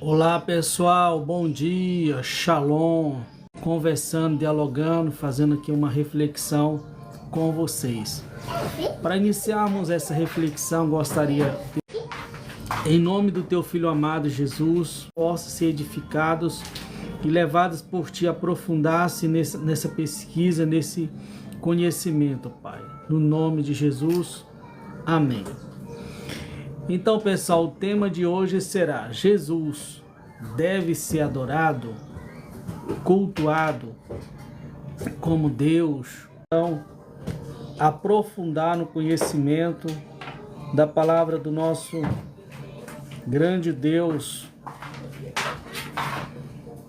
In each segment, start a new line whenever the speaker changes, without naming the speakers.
Olá pessoal, bom dia, shalom, conversando, dialogando, fazendo aqui uma reflexão com vocês. Para iniciarmos essa reflexão, gostaria, em nome do teu Filho amado Jesus, possam ser edificados e levados por ti a aprofundar-se nessa pesquisa, nesse conhecimento, Pai. No nome de Jesus, amém. Então, pessoal, o tema de hoje será: Jesus deve ser adorado, cultuado como Deus. Então, aprofundar no conhecimento da palavra do nosso grande Deus,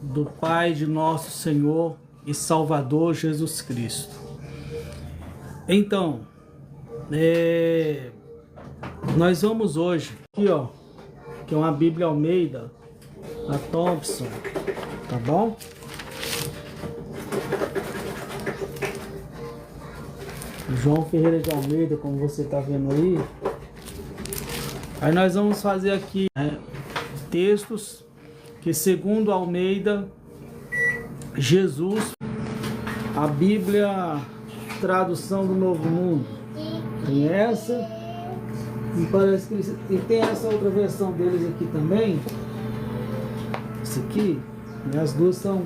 do Pai de nosso Senhor e Salvador Jesus Cristo. Então, nós vamos hoje, aqui ó, que é uma Bíblia Almeida, a Thompson, tá bom? João Ferreira de Almeida, como você tá vendo aí. Aí nós vamos fazer aqui textos que, segundo Almeida, Jesus, a Bíblia, tradução do Novo Mundo, tem essa. E parece que tem essa outra versão deles aqui também. Essa aqui, né, as duas são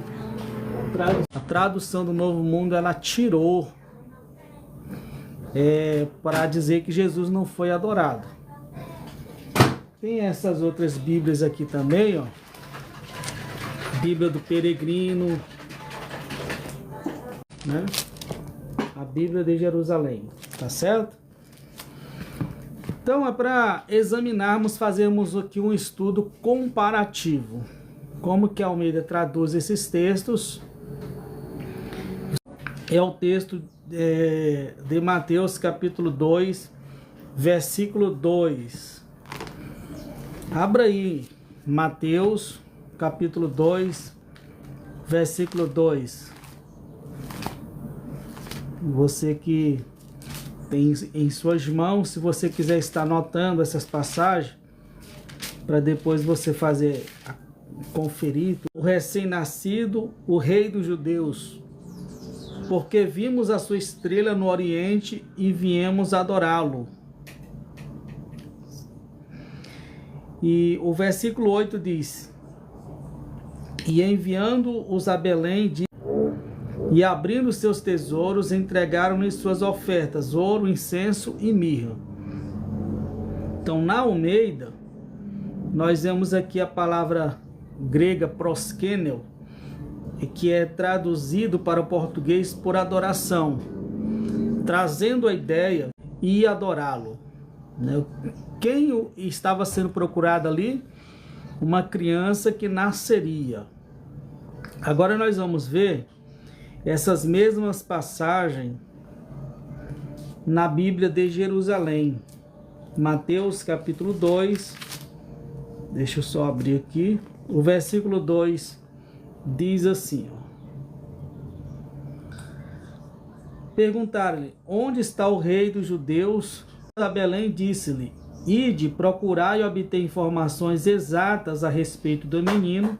a tradução do Novo Mundo. Ela tirou para dizer que Jesus não foi adorado. Tem essas outras Bíblias aqui também, ó. Bíblia do Peregrino, né? A Bíblia de Jerusalém, tá certo? Então é para examinarmos, fazermos aqui um estudo comparativo. Como que Almeida traduz esses textos? É o texto de Mateus capítulo 2, versículo 2. Abra aí, Mateus capítulo 2, versículo 2. Você que tem em suas mãos, se você quiser estar anotando essas passagens, para depois você conferir. O recém-nascido, o rei dos judeus, porque vimos a sua estrela no oriente e viemos adorá-lo. E o versículo 8 diz: e enviando-os a Belém, e abrindo seus tesouros, entregaram-lhe suas ofertas, ouro, incenso e mirra. Então, na Almeida, nós vemos aqui a palavra grega proskenel, que é traduzido para o português por adoração, trazendo a ideia e adorá-lo. Quem estava sendo procurado ali? Uma criança que nasceria. Agora nós vamos ver essas mesmas passagens na Bíblia de Jerusalém. Mateus capítulo 2. Deixa eu só abrir aqui. O versículo 2 diz assim, ó: perguntaram-lhe: onde está o rei dos judeus? A Belém disse-lhe: ide, procurai e obter informações exatas a respeito do menino,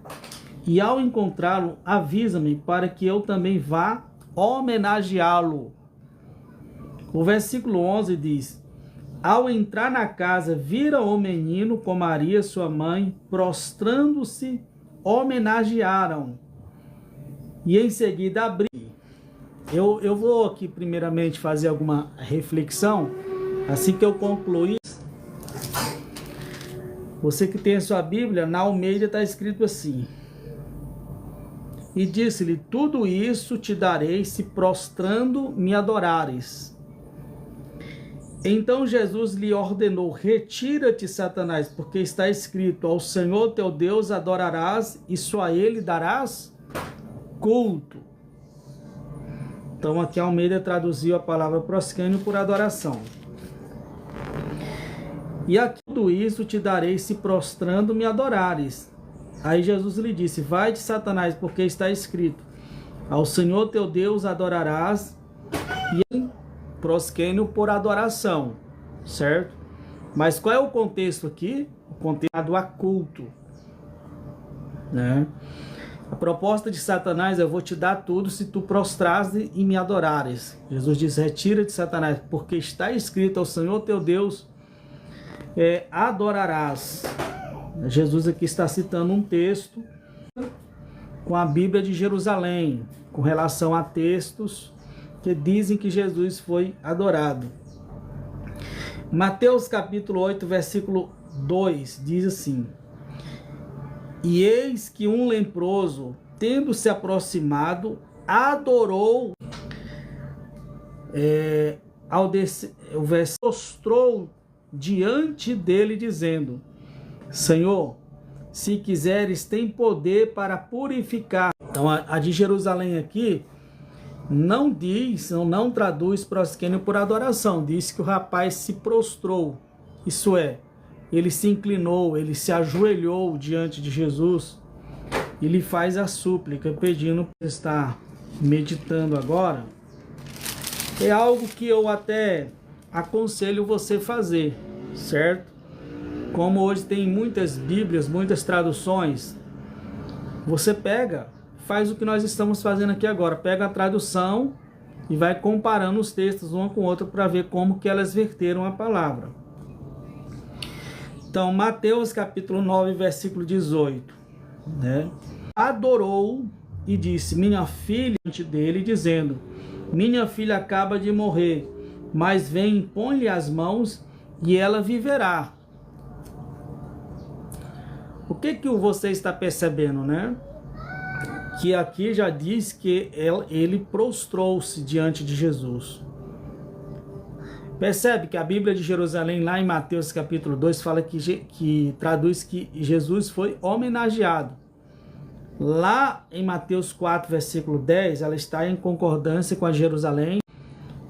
e ao encontrá-lo, avisa-me para que eu também vá homenageá-lo. O versículo 11 diz: ao entrar na casa, viram o menino com Maria, sua mãe, prostrando-se, homenagearam. E em seguida abriram. Eu vou aqui primeiramente fazer alguma reflexão. Assim que eu concluir, você que tem a sua Bíblia, na Almeida está escrito assim: e disse-lhe: tudo isso te darei se prostrando me adorares. Então Jesus lhe ordenou: retira-te, Satanás, porque está escrito: ao Senhor teu Deus adorarás e só a ele darás culto. Então aqui a Almeida traduziu a palavra proscânio por adoração. E aqui tudo isso te darei se prostrando me adorares. Aí Jesus lhe disse: vai-te, Satanás, porque está escrito: ao Senhor teu Deus adorarás, e prosquênio por adoração, certo? Mas qual é o contexto aqui? O contexto a culto. né? A proposta de Satanás é: eu vou te dar tudo se tu prostrares e me adorares. Jesus diz: retira de Satanás, porque está escrito: ao Senhor teu Deus adorarás. Jesus aqui está citando um texto com a Bíblia de Jerusalém, com relação a textos que dizem que Jesus foi adorado. Mateus capítulo 8, versículo 2, diz assim: e eis que um leproso, tendo se aproximado, adorou, o versículo, prostrou diante dele, dizendo: Senhor, se quiseres, tem poder para purificar. Então a de Jerusalém aqui não diz, não traduz prosquênio por adoração, diz que o rapaz se prostrou, isso é, ele se inclinou, ele se ajoelhou diante de Jesus e lhe faz a súplica, pedindo para estar meditando agora. É algo que eu até aconselho você fazer, certo? Como hoje tem muitas bíblias, muitas traduções, você faz o que nós estamos fazendo aqui agora, pega a tradução e vai comparando os textos uma com outra para ver como que elas verteram a palavra. Então, Mateus capítulo 9, versículo 18, né? Adorou e disse: minha filha, diante dele, dizendo: minha filha acaba de morrer, mas vem, põe-lhe as mãos e ela viverá. O que você está percebendo, né? Que aqui já diz que ele prostrou-se diante de Jesus. Percebe que a Bíblia de Jerusalém, lá em Mateus capítulo 2, fala que traduz que Jesus foi homenageado. Lá em Mateus 4, versículo 10, ela está em concordância com a Jerusalém.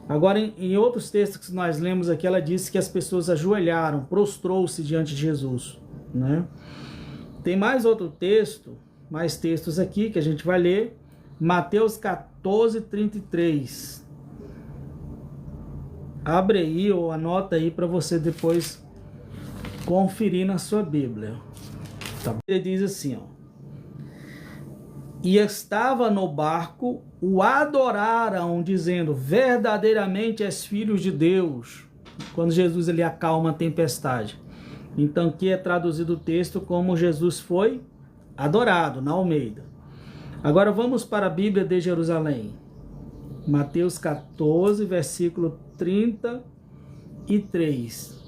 Agora, em outros textos que nós lemos aqui, ela diz que as pessoas ajoelharam, prostrou-se diante de Jesus, né? Tem mais outro texto, mais textos aqui que a gente vai ler. Mateus 14, 33. Abre aí ou anota aí para você depois conferir na sua Bíblia. Tá? Ele diz assim, ó: e estava no barco, o adoraram, dizendo: verdadeiramente és filho de Deus. Quando Jesus ele acalma a tempestade. Então aqui é traduzido o texto como Jesus foi adorado, na Almeida. Agora vamos para a Bíblia de Jerusalém. Mateus 14, versículo 33.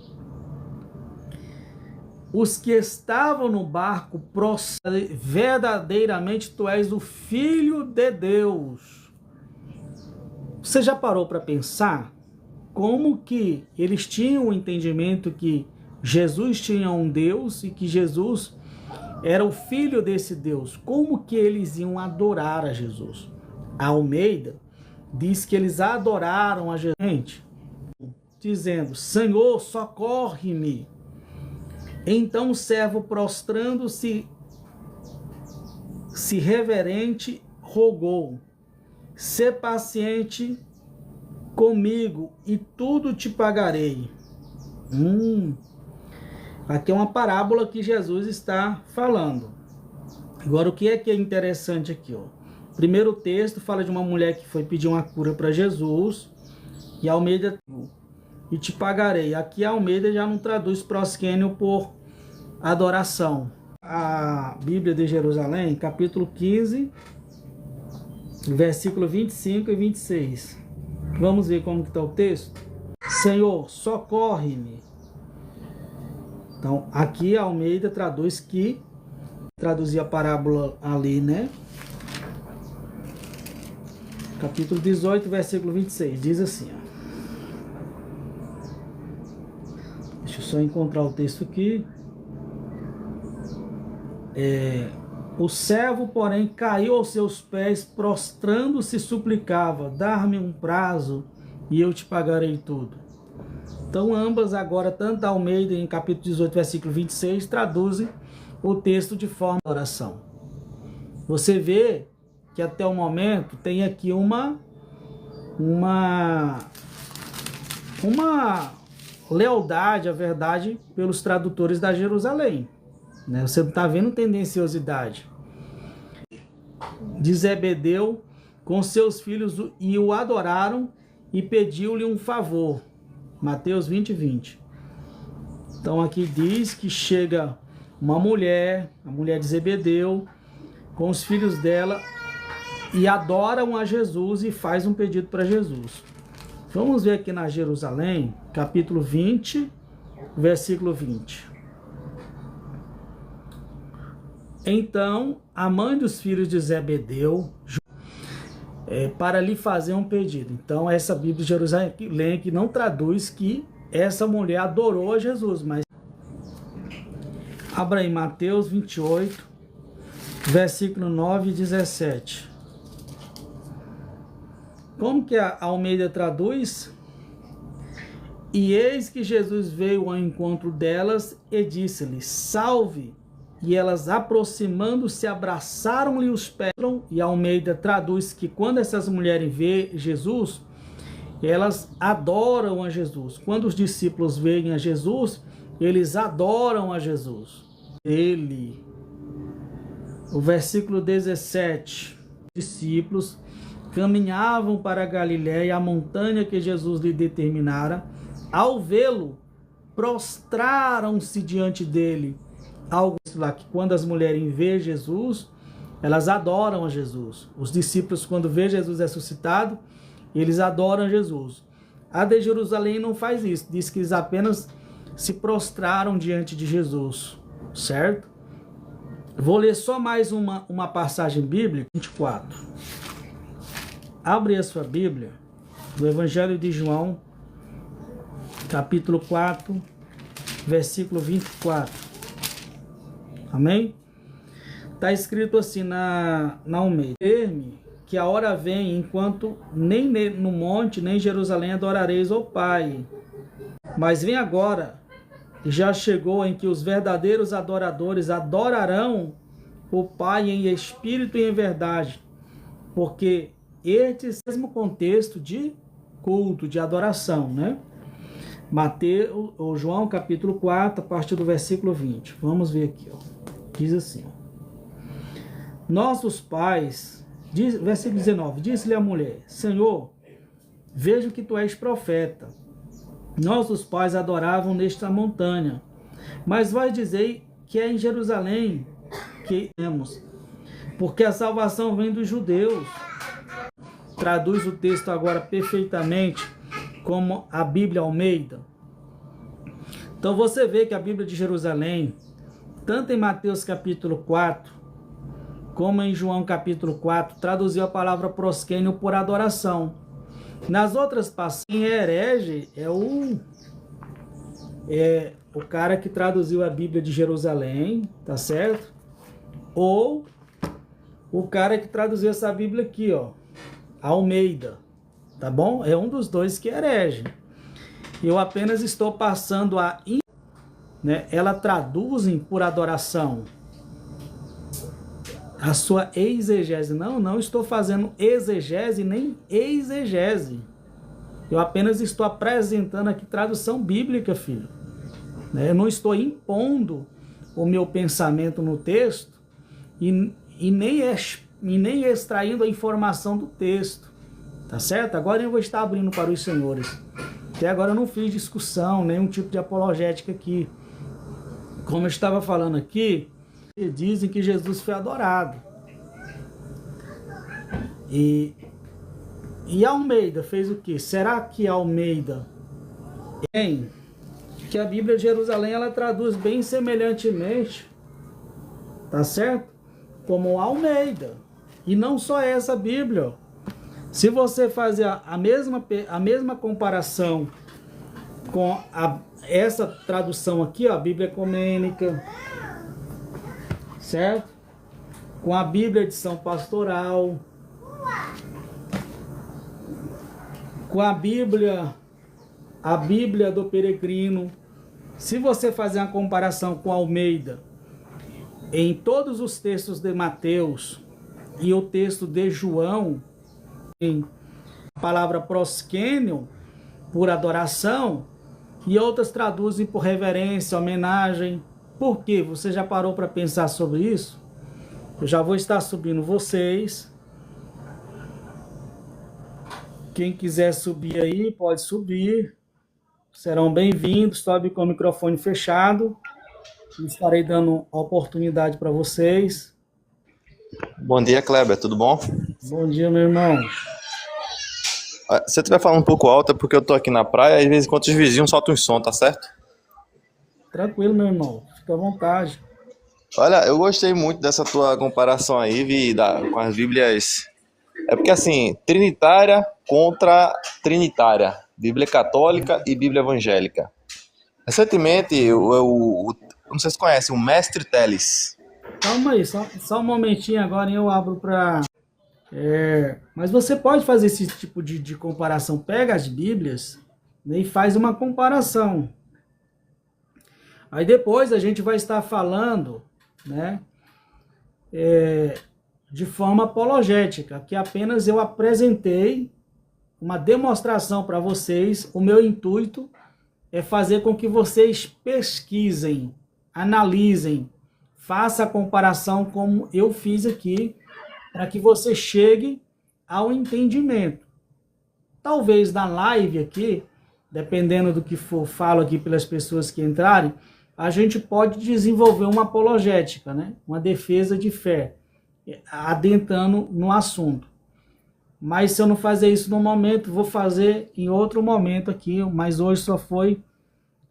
Os que estavam no barco, verdadeiramente tu és o Filho de Deus. Você já parou para pensar como que eles tinham o entendimento que Jesus tinha um Deus e que Jesus era o filho desse Deus? Como que eles iam adorar a Jesus? A Almeida diz que eles adoraram a Jesus, dizendo: Senhor, socorre-me. Então o servo, prostrando-se, reverente, rogou: sê paciente comigo e tudo te pagarei. Aqui é uma parábola que Jesus está falando. Agora, o que é interessante aqui, ó? O primeiro texto fala de uma mulher que foi pedir uma cura para Jesus, e a Almeida, e te pagarei. Aqui a Almeida já não traduz prosquênio por adoração. A Bíblia de Jerusalém, capítulo 15, versículo 25 e 26. Vamos ver como está o texto? Senhor, socorre-me. Então, aqui a Almeida traduzia a parábola ali, né? Capítulo 18, versículo 26, diz assim, ó. Deixa eu só encontrar o texto aqui. O servo, porém, caiu aos seus pés, prostrando-se, suplicava: dar-me um prazo e eu te pagarei tudo. Então, ambas agora, tanto a Almeida em capítulo 18, versículo 26, traduzem o texto de forma de oração. Você vê que até o momento tem aqui uma lealdade à verdade pelos tradutores da Jerusalém, né? Você não está vendo tendenciosidade. de Zebedeu com seus filhos e o adoraram e pediu-lhe um favor. Mateus 20, 20. Então aqui diz que chega uma mulher, a mulher de Zebedeu, com os filhos dela e adoram a Jesus e faz um pedido para Jesus. Vamos ver aqui na Jerusalém, capítulo 20, versículo 20. Então, a mãe dos filhos de Zebedeu, para lhe fazer um pedido. Então, essa Bíblia de Jerusalém que não traduz que essa mulher adorou a Jesus, mas abra aí Mateus 28, versículo 9 e 17. Como que a Almeida traduz? E eis que Jesus veio ao encontro delas e disse-lhes, salve! E elas, aproximando-se, abraçaram-lhe os pés. E a Almeida traduz que quando essas mulheres veem Jesus, elas adoram a Jesus. Quando os discípulos veem a Jesus, eles adoram a Jesus. O versículo 17. Os discípulos caminhavam para a Galiléia, a montanha que Jesus lhe determinara. Ao vê-lo, prostraram-se diante dele. Algo lá que quando as mulheres veem Jesus, elas adoram a Jesus. Os discípulos, quando veem Jesus ressuscitado, eles adoram a Jesus. A de Jerusalém não faz isso. Diz que eles apenas se prostraram diante de Jesus. Certo? Vou ler só mais uma passagem bíblica. 24. Abre a sua Bíblia. Do Evangelho de João, capítulo 4, versículo 24. Amém? Está escrito assim na Almeida. Que a hora vem, enquanto nem no monte, nem em Jerusalém adorareis ao Pai. Mas vem agora, e já chegou em que os verdadeiros adoradores adorarão o Pai em espírito e em verdade. Porque este é o mesmo contexto de culto, de adoração, né? Mateus, ou João, capítulo 4, a partir do versículo 20. Vamos ver aqui, ó. Diz assim, ó. Nossos pais, versículo 19, disse-lhe a mulher, Senhor, vejo que tu és profeta. Nossos pais adoravam nesta montanha, mas vós dizei que é em Jerusalém que temos, porque a salvação vem dos judeus. Traduz o texto agora perfeitamente como a Bíblia Almeida. Então você vê que a Bíblia de Jerusalém, tanto em Mateus capítulo 4, como em João capítulo 4, traduziu a palavra proskênio por adoração. Nas outras passagens, herege é o cara que traduziu a Bíblia de Jerusalém, tá certo? Ou o cara que traduziu essa Bíblia aqui, ó, Almeida, tá bom? É um dos dois que é herege. Eu apenas estou passando né? Ela traduzem por adoração. A sua exegese. Não estou fazendo exegese nem exegese. Eu apenas estou apresentando aqui tradução bíblica, filho. Eu não estou impondo o meu pensamento no texto e nem extraindo a informação do texto. Tá certo? Agora eu vou estar abrindo para os senhores. Até agora eu não fiz discussão, nenhum tipo de apologética aqui. Como eu estava falando aqui, dizem que Jesus foi adorado. E Almeida fez o quê? Será que Almeida que a Bíblia de Jerusalém ela traduz bem semelhantemente, tá certo? Como Almeida. E não só essa Bíblia. Se você fazer a mesma comparação com essa tradução aqui, ó, a Bíblia Ecumênica, certo? Com a Bíblia Edição Pastoral, com a Bíblia do Peregrino. Se você fazer uma comparação com Almeida, em todos os textos de Mateus e o texto de João, em a palavra proskênio, por adoração, e outras traduzem por reverência, homenagem. Por quê? Você já parou para pensar sobre isso? Eu já vou estar subindo vocês. Quem quiser subir aí, pode subir. Serão bem-vindos. Sobe com o microfone fechado. Estarei dando a oportunidade para vocês.
Bom dia, Kleber, tudo bom?
Bom dia, meu irmão.
Se você estiver falando um pouco alto, é porque eu tô aqui na praia, às vezes enquanto os vizinhos soltam um som, tá certo?
Tranquilo, meu irmão. Fica à vontade.
Olha, eu gostei muito dessa tua comparação aí, com as Bíblias. É porque assim, Trinitária contra Trinitária, Bíblia Católica e Bíblia Evangélica. Recentemente, não sei se você conhece, o Mestre Teles.
Calma aí, só um momentinho agora e eu abro para... mas você pode fazer esse tipo de comparação. Pega as Bíblias, né, e faz uma comparação. Aí depois a gente vai estar falando, né, de forma apologética, que apenas eu apresentei uma demonstração para vocês. O meu intuito é fazer com que vocês pesquisem, analisem, façam a comparação como eu fiz aqui, para que você chegue ao entendimento. Talvez na live aqui, dependendo do que for falo aqui pelas pessoas que entrarem, a gente pode desenvolver uma apologética, né? Uma defesa de fé, adentrando no assunto. Mas se eu não fazer isso no momento, vou fazer em outro momento aqui, mas hoje só foi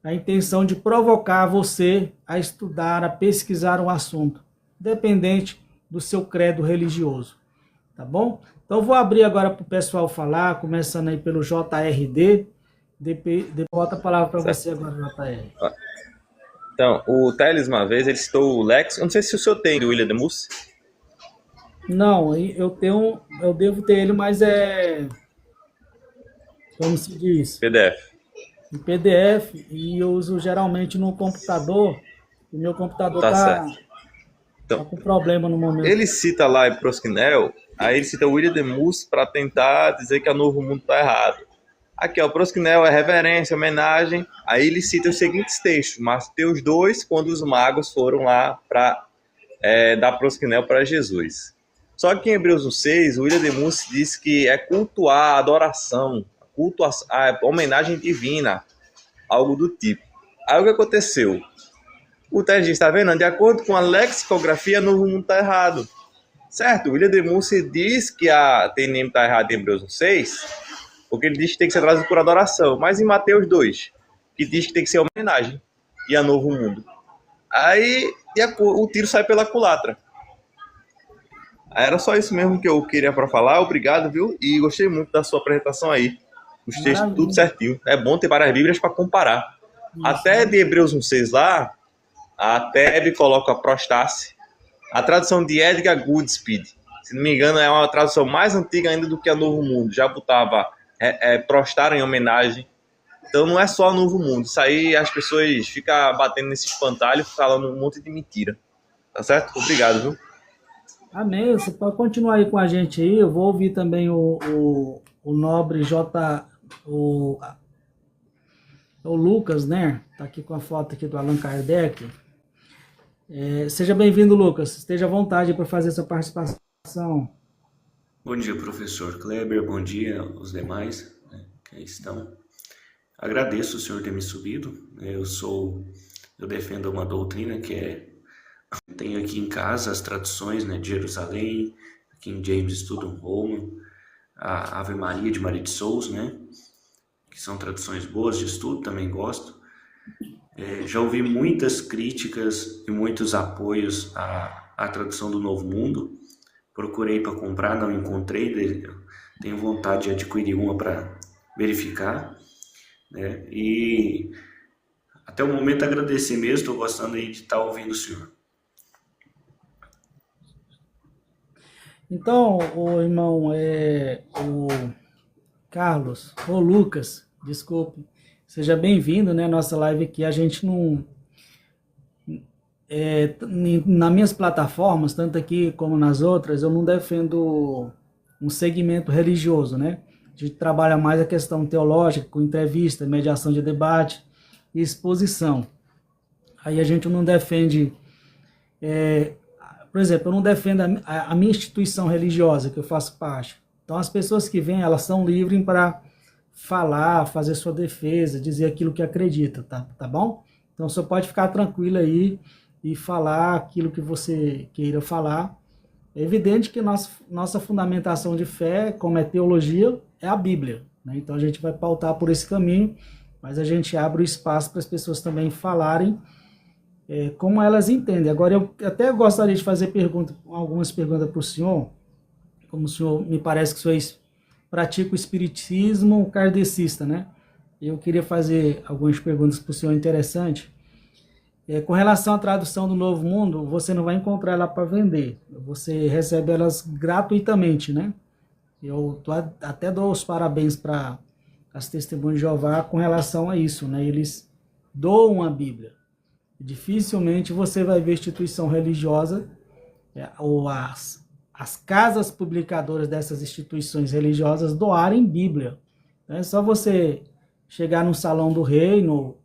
a intenção de provocar você a estudar, a pesquisar um assunto, independente do seu credo religioso, tá bom? Então vou abrir agora para o pessoal falar, começando aí pelo JRD, depois volta a palavra para você agora, JR.
Então, o Teles uma vez, ele citou o Lex, eu não sei se o senhor tem do William Demus.
Não, eu devo ter ele, mas como se diz?
PDF.
Em PDF, e eu uso geralmente no computador, e meu computador tá com problema no momento.
Ele cita lá em Proskinel, aí ele cita o William Demus para tentar dizer que o Novo Mundo está errado. Aqui, ó, Proskinel é reverência, homenagem, aí ele cita os seguintes textos: Mateus 2, quando os magos foram lá para dar Proskinel para Jesus. Só que em Hebreus 1:6, o William Demus diz que é cultuar a adoração, culto a homenagem divina, algo do tipo. Aí o que aconteceu? O Teles diz, tá vendo? De acordo com a lexicografia, o Novo Mundo está errado. Certo? O William Demus diz que a TNM está errada em Hebreus 1:6, porque ele diz que tem que ser trazido por adoração. Mas em Mateus 2, que diz que tem que ser homenagem e a Novo Mundo. Aí o tiro sai pela culatra. Era só isso mesmo que eu queria para falar. Obrigado, viu? E gostei muito da sua apresentação aí. Os textos tudo certinho. É bom ter várias Bíblias para comparar. Isso. Até de Hebreus 1:6 lá, a Tebe coloca prostasse. A tradução de Edgar Goodspeed, se não me engano, é uma tradução mais antiga ainda do que a Novo Mundo. Já botava prostar em homenagem. Então não é só Novo Mundo. Isso aí as pessoas ficam batendo nesse espantalho, falando um monte de mentira. Tá certo? Obrigado, viu?
Amém. Você pode continuar aí com a gente aí. Eu vou ouvir também o nobre o Lucas, né? Tá aqui com a foto aqui do Allan Kardec. Seja bem-vindo, Lucas. Esteja à vontade para fazer essa participação.
Bom dia, professor Kleber. Bom dia aos demais, né, que aí estão. Agradeço o senhor ter me subido. Eu defendo uma doutrina que tenho aqui em casa as traduções, né, de Jerusalém, King James Student Roman, a Ave Maria de Maria de Souza, né, que são traduções boas de estudo, também gosto. Já ouvi muitas críticas e muitos apoios à tradução do Novo Mundo. Procurei para comprar, não encontrei, tenho vontade de adquirir uma para verificar, né, e até o momento agradecer mesmo, estou gostando aí de estar ouvindo o senhor.
Então, o irmão, o Carlos, o Lucas, desculpe, seja bem-vindo, né, nossa live aqui. A gente não... nas minhas plataformas, tanto aqui como nas outras, eu não defendo um segmento religioso, né? A gente trabalha mais a questão teológica, com entrevista, mediação de debate e exposição. Aí a gente não defende por exemplo, eu não defendo a minha instituição religiosa que eu faço parte. Então as pessoas que vêm, elas são livres para falar, fazer sua defesa, dizer aquilo que acredita, tá bom? Então você pode ficar tranquilo aí e falar aquilo que você queira falar. É evidente que nossa fundamentação de fé, como é teologia, é a Bíblia, né? Então a gente vai pautar por esse caminho, mas a gente abre o espaço para as pessoas também falarem como elas entendem. Agora, eu até gostaria de fazer algumas perguntas para o senhor, como o senhor me parece que o senhor pratica o espiritismo kardecista, né? Eu queria fazer algumas perguntas para o senhor interessantes. Com relação à tradução do Novo Mundo, você não vai encontrar ela para vender. Você recebe elas gratuitamente, né? Eu até dou os parabéns para as Testemunhas de Jeová com relação a isso, né? Eles doam a Bíblia. Dificilmente você vai ver instituição religiosa ou as casas publicadoras dessas instituições religiosas doarem Bíblia. É só você chegar no Salão do Reino,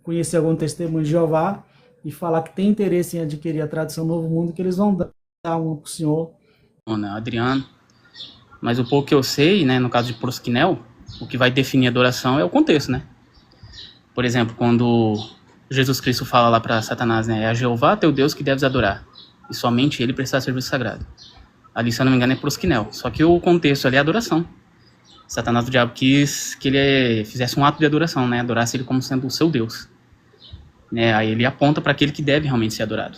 conhecer algum Testemunho de Jeová e falar que tem interesse em adquirir a tradução Novo Mundo, que eles vão dar uma para o senhor.
Adriano, mas o pouco que eu sei, né, no caso de prosquinel, o que vai definir a adoração é o contexto, né? Por exemplo, quando Jesus Cristo fala lá para Satanás, né, é a Jeová teu Deus que deves adorar, e somente ele prestar serviço sagrado. Ali, se eu não me engano, é prosquinel, só que o contexto ali é adoração. Satanás, o diabo, quis que ele fizesse um ato de adoração, né, adorasse ele como sendo o seu Deus. Né, aí ele aponta para aquele que deve realmente ser adorado.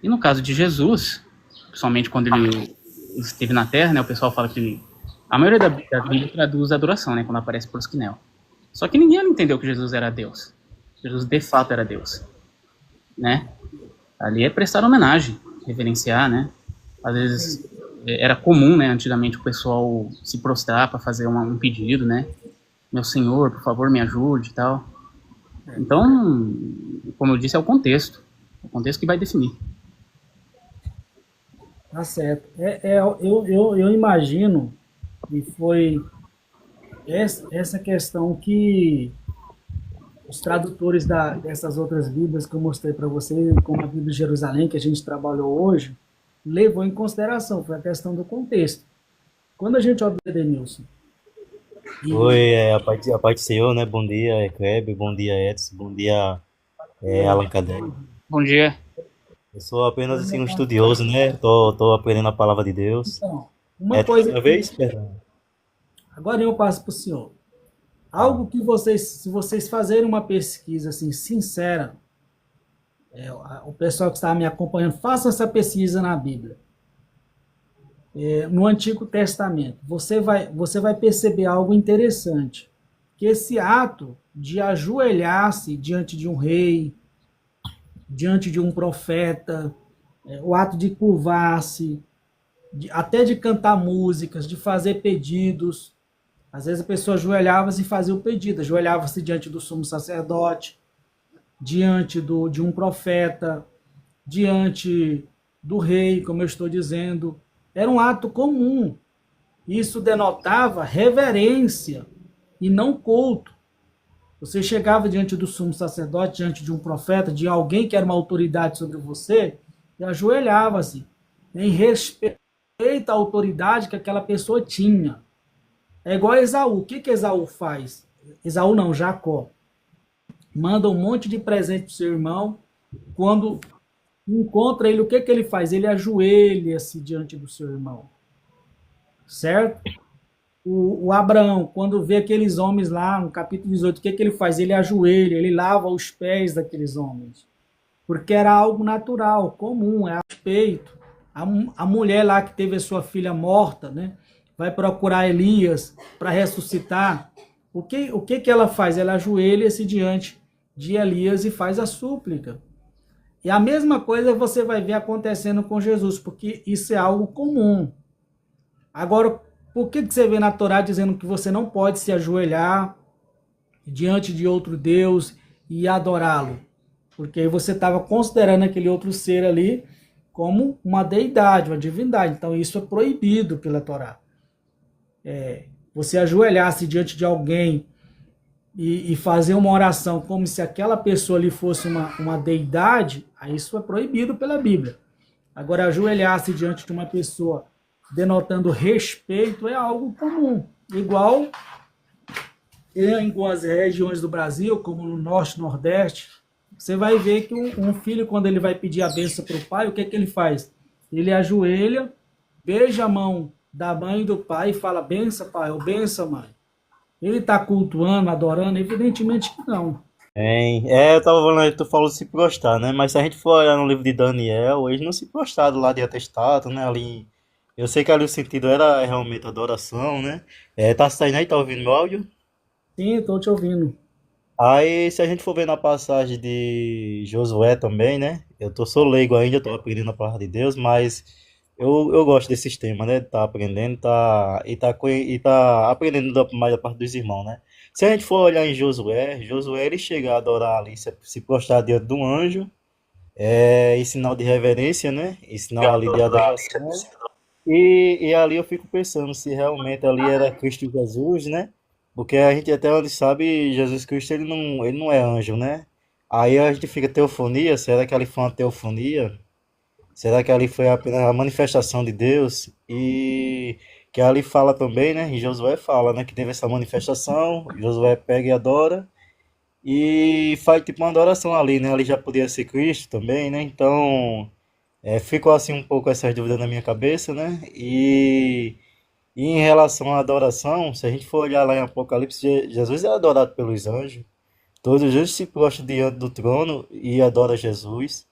E no caso de Jesus, principalmente quando ele esteve na Terra, né, o pessoal fala que a maioria da Bíblia traduz adoração, né, quando aparece prosquinel. Só que ninguém entendeu que Jesus era Deus. Jesus de fato era Deus, né? Ali é prestar homenagem, reverenciar, né? Às vezes era comum, né, antigamente o pessoal se prostrar para fazer um pedido, né? Meu Senhor, por favor, me ajude e tal. Então, como eu disse, é o contexto que vai definir.
Tá certo. Eu imagino que foi essa questão que os tradutores dessas outras Bíblias que eu mostrei para vocês, como a Bíblia de Jerusalém, que a gente trabalhou hoje, levou em consideração, foi a questão do contexto. Quando a gente olha Edenilson...
Oi, a paz do Senhor, né? Bom dia, Kleber, bom dia, Edson, bom dia, Allan Kardec.
Bom dia.
Eu sou apenas assim, um estudioso, né? Tô aprendendo a palavra de Deus.
Então, uma coisa...
Uma vez? Perdão.
Agora eu passo para o senhor. Algo que se vocês fazerem uma pesquisa assim, sincera, o pessoal que está me acompanhando, faça essa pesquisa na Bíblia. No Antigo Testamento, você vai perceber algo interessante, que esse ato de ajoelhar-se diante de um rei, diante de um profeta, o ato de curvar-se, até de cantar músicas, de fazer pedidos. Às vezes a pessoa ajoelhava-se e fazia o pedido, ajoelhava-se diante do sumo sacerdote, diante de um profeta, diante do rei, como eu estou dizendo. Era um ato comum. Isso denotava reverência e não culto. Você chegava diante do sumo sacerdote, diante de um profeta, de alguém que era uma autoridade sobre você, e ajoelhava-se em respeito à autoridade que aquela pessoa tinha. É igual a Esaú. O que Esaú faz? Esaú não, Jacó. Manda um monte de presente para o seu irmão. Quando encontra ele, o que ele faz? Ele ajoelha-se diante do seu irmão. Certo? O Abraão, quando vê aqueles homens lá, no capítulo 18, o que ele faz? Ele ajoelha, ele lava os pés daqueles homens. Porque era algo natural, comum, é respeito. A mulher lá que teve a sua filha morta, né? Vai procurar Elias para ressuscitar. O que ela faz? Ela ajoelha-se diante de Elias e faz a súplica. E a mesma coisa você vai ver acontecendo com Jesus, porque isso é algo comum. Agora, por que você vê na Torá dizendo que você não pode se ajoelhar diante de outro Deus e adorá-lo? Porque aí você estava considerando aquele outro ser ali como uma deidade, uma divindade. Então isso é proibido pela Torá. Você ajoelhar-se diante de alguém e fazer uma oração como se aquela pessoa ali fosse uma deidade, aí isso é proibido pela Bíblia. Agora, ajoelhar-se diante de uma pessoa denotando respeito é algo comum. Igual em algumas regiões do Brasil, como no Norte e Nordeste, você vai ver que um filho, quando ele vai pedir a bênção para o pai, o que é que ele faz? Ele ajoelha, beija a mão da mãe e do pai e fala, benção, pai, ou benção, mãe. Ele está cultuando, adorando? Evidentemente que não.
Eu tava falando, tu falou de se prostrar, né? Mas se a gente for olhar no livro de Daniel, eles não se prostraram lá de atestado, né? Ali, eu sei que ali o sentido era realmente adoração, né? Tá saindo aí, tá ouvindo meu áudio?
Sim, estou te ouvindo.
Aí, se a gente for ver na passagem de Josué também, né? Sou leigo ainda, tô aprendendo a palavra de Deus, mas eu gosto desses temas, né? Tá aprendendo, tá aprendendo mais a parte dos irmãos, né? Se a gente for olhar em Josué ele chega a adorar ali, se prostrar diante de um anjo, em sinal de reverência, né? Em sinal ali de adoração. E ali eu fico pensando se realmente ali era Cristo Jesus, né? Porque a gente até onde sabe, Jesus Cristo ele não é anjo, né? Aí a gente fica teofonia, será que ali foi uma teofonia? Será que ali foi apenas a manifestação de Deus? E que ali fala também, né? Em Josué fala, né? Que teve essa manifestação, Josué pega e adora, e faz tipo uma adoração ali, né? Ali já podia ser Cristo também, né? Então, ficou assim um pouco essas dúvidas na minha cabeça, né? E em relação à adoração, se a gente for olhar lá em Apocalipse, Jesus é adorado pelos anjos. Todos os anjos se prostram diante do trono e adoram Jesus.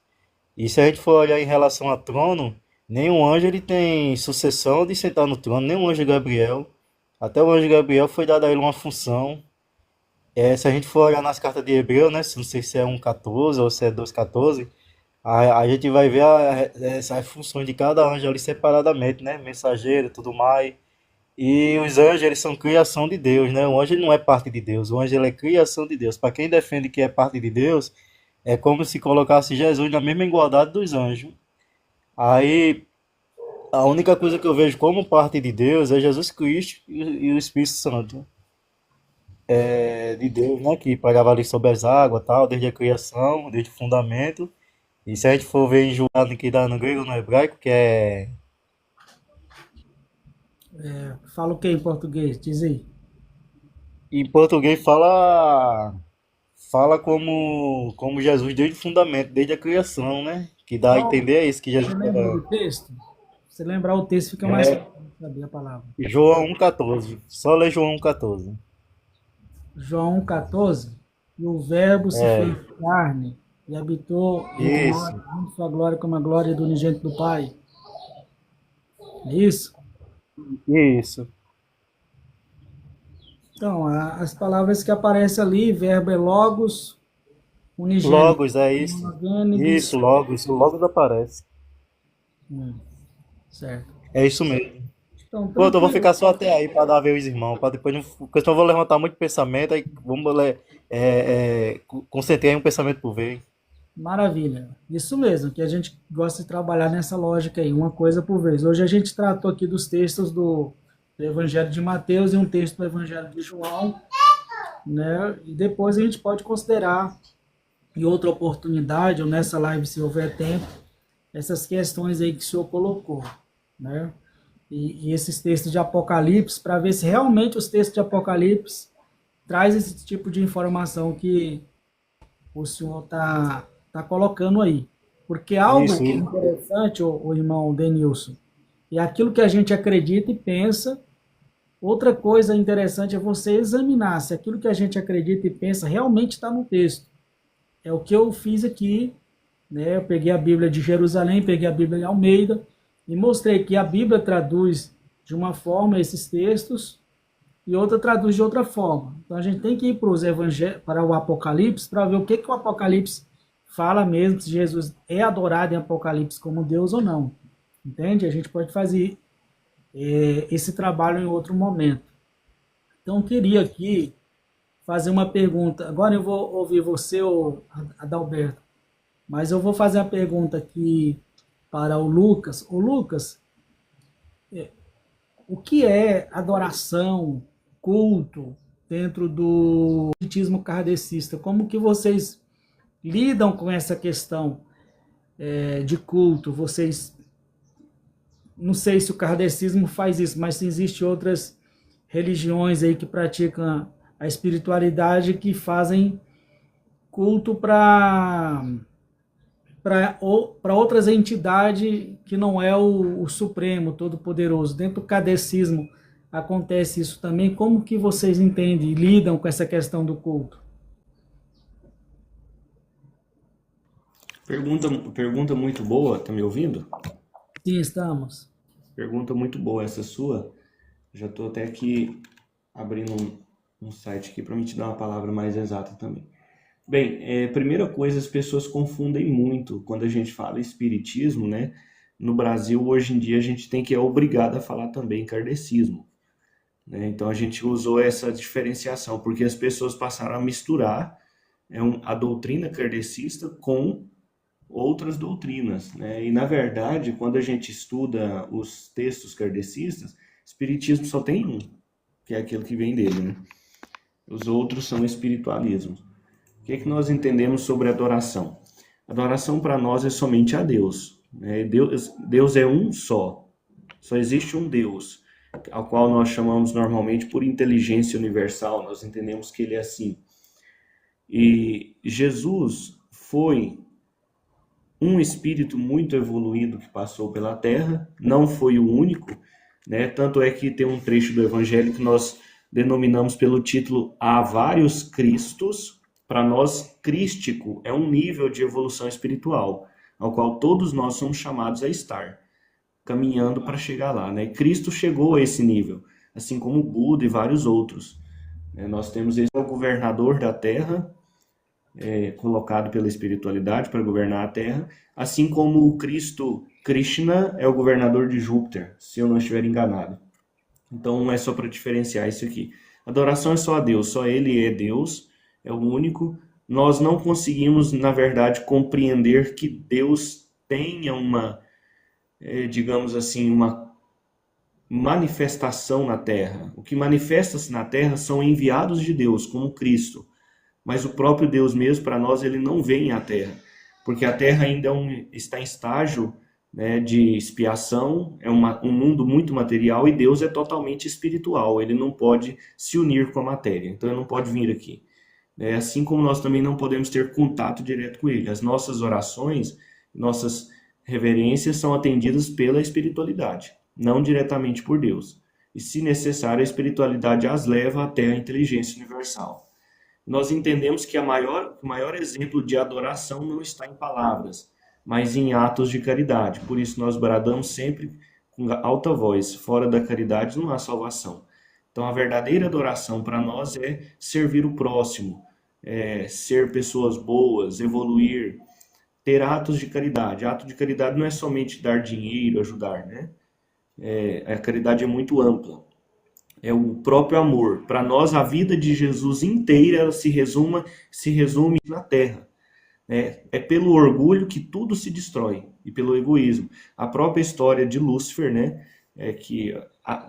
E se a gente for olhar em relação a trono, nenhum anjo ele tem sucessão de sentar no trono, nenhum anjo Gabriel. Até o anjo Gabriel foi dado a ele uma função. Se a gente for olhar nas cartas de Hebreu, né, não sei se é 1,14 ou se é 2,14, a gente vai ver essas funções de cada anjo ali separadamente, né, mensageiro e tudo mais. E os anjos, eles são criação de Deus, né? O anjo ele não é parte de Deus, o anjo ele é criação de Deus. Para quem defende que é parte de Deus, é como se colocasse Jesus na mesma igualdade dos anjos. Aí, a única coisa que eu vejo como parte de Deus é Jesus Cristo e o Espírito Santo. De Deus, né? Que pagava ali sobre as águas, tal, desde a criação, desde o fundamento. E se a gente for ver em João, que dá no grego, no hebraico, que é...
Fala o que em português? Diz aí.
Em português fala como Jesus desde o fundamento, desde a criação, né? Que dá a
Qual?
entender é isso que
Você
Jesus
lembra
era.
do texto? Se lembrar o texto, fica mais fácil de saber a palavra.
João 1,14. Só ler João 1,14.
João 1,14. E o verbo se fez carne e habitou entre nós,
Isso,
vendo sua glória como a glória do unigênito do Pai. É isso?
isso.
Então, as palavras que aparecem ali, verbo é logos, unigênito,
Logos, é isso.
monogênese,
Isso, Logos aparece.
certo.
É isso mesmo.
Então,
Pronto, eu vou
tranquilo.
ficar só até aí para dar a ver os irmãos, para depois não. Porque senão eu vou levantar muito pensamento, aí vamos concentrar em um pensamento por vez.
Maravilha. Isso mesmo, que a gente gosta de trabalhar nessa lógica aí, uma coisa por vez. Hoje a gente tratou aqui dos textos do Evangelho de Mateus e um texto do Evangelho de João, né? E depois a gente pode considerar, em outra oportunidade, ou nessa live, se houver tempo, essas questões aí que o senhor colocou, né? E esses textos de Apocalipse, para ver se realmente os textos de Apocalipse traz esse tipo de informação que o senhor tá colocando aí. Porque algo
Isso,
que é interessante, o irmão Denilson, é aquilo que a gente acredita e pensa. Outra coisa interessante é você examinar se aquilo que a gente acredita e pensa realmente está no texto. É o que eu fiz aqui, né? Eu peguei a Bíblia de Jerusalém, peguei a Bíblia de Almeida e mostrei que a Bíblia traduz de uma forma esses textos e outra traduz de outra forma. Então a gente tem que ir para o Apocalipse para ver o que o Apocalipse fala mesmo, se Jesus é adorado em Apocalipse como Deus ou não. Entende? A gente pode fazer esse trabalho em outro momento. Então eu queria aqui fazer uma pergunta. Agora eu vou ouvir você, Adalberto, mas eu vou fazer a pergunta aqui para o Lucas. O Lucas, o que é adoração, culto dentro do espiritismo kardecista? Como que vocês lidam com essa questão? de culto, vocês, não sei se o kardecismo faz isso, mas se existem outras religiões aí que praticam a espiritualidade, que fazem culto para outras entidades que não é o Supremo, Todo-Poderoso. Dentro do kardecismo acontece isso também. Como que vocês entendem e lidam com essa questão do culto?
Pergunta muito boa, tá me ouvindo?
Sim, estamos.
Pergunta muito boa essa sua. Já estou até aqui abrindo um site aqui para me te dar uma palavra mais exata também. Bem, primeira coisa, as pessoas confundem muito quando a gente fala espiritismo, né? No Brasil, hoje em dia, a gente é obrigado a falar também kardecismo, né? Então, a gente usou essa diferenciação, porque as pessoas passaram a misturar a doutrina kardecista com outras doutrinas, né? E, na verdade, quando a gente estuda os textos kardecistas, espiritismo só tem um, que é aquele que vem dele, né? Os outros são espiritualismos. O que é que nós entendemos sobre adoração? Adoração para nós é somente a Deus, né? Deus é um só. Só existe um Deus, ao qual nós chamamos normalmente por inteligência universal. Nós entendemos que ele é assim. E Jesus foi um espírito muito evoluído que passou pela Terra, não foi o único, né? Tanto é que tem um trecho do Evangelho que nós denominamos pelo título Há vários Cristos. Para nós, crístico é um nível de evolução espiritual, ao qual todos nós somos chamados a estar, caminhando para chegar lá, né? Cristo chegou a esse nível, assim como Buda e vários outros, né? Nós temos esse governador da Terra, colocado pela espiritualidade para governar a Terra, assim como o Krishna é o governador de Júpiter, se eu não estiver enganado. Então, é só para diferenciar isso aqui. Adoração é só a Deus, só Ele é Deus, é o único. Nós não conseguimos, na verdade, compreender que Deus tenha uma, digamos assim, uma manifestação na Terra. O que manifesta-se na Terra são enviados de Deus, como Cristo. Mas o próprio Deus mesmo, para nós, ele não vem à Terra, porque a Terra ainda está em estágio, né, de expiação, é um mundo muito material, e Deus é totalmente espiritual, ele não pode se unir com a matéria, então ele não pode vir aqui. Assim como nós também não podemos ter contato direto com ele. As nossas orações, nossas reverências são atendidas pela espiritualidade, não diretamente por Deus. E, se necessário, a espiritualidade as leva até a inteligência universal. Nós entendemos que o maior exemplo de adoração não está em palavras, mas em atos de caridade. Por isso nós bradamos sempre com alta voz: fora da caridade não há salvação. Então, a verdadeira adoração para nós é servir o próximo, ser pessoas boas, evoluir, ter atos de caridade. Ato de caridade não é somente dar dinheiro, ajudar, né? A caridade é muito ampla. É o próprio amor. Para nós, a vida de Jesus inteira se resume na Terra. É pelo orgulho que tudo se destrói, e pelo egoísmo. A própria história de Lúcifer, né?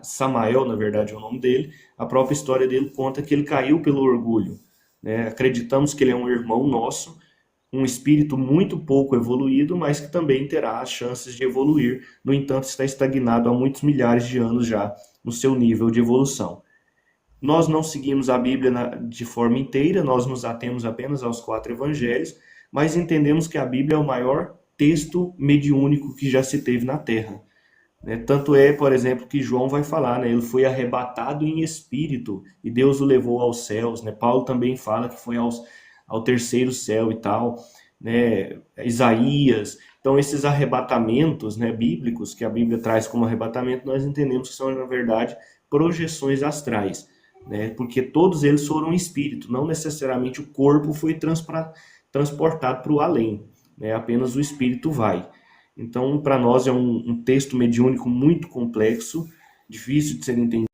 Samael, na verdade, é o nome dele. A própria história dele conta que ele caiu pelo orgulho, né? Acreditamos que ele é um irmão nosso, um espírito muito pouco evoluído, mas que também terá as chances de evoluir. No entanto, está estagnado há muitos milhares de anos já no seu nível de evolução. Nós não seguimos a Bíblia de forma inteira, nós nos atemos apenas aos 4 evangelhos, mas entendemos que a Bíblia é o maior texto mediúnico que já se teve na Terra. Tanto é, por exemplo, que João vai falar, né? Ele foi arrebatado em espírito e Deus o levou aos céus, né? Paulo também fala que foi ao terceiro céu e tal, né? Isaías. Então, esses arrebatamentos, né, bíblicos, que a Bíblia traz como arrebatamento, nós entendemos que são, na verdade, projeções astrais, né? Porque todos eles foram espírito, não necessariamente o corpo foi transportado para o além, né? Apenas o espírito vai. Então, para nós é um texto mediúnico muito complexo, difícil de ser entendido.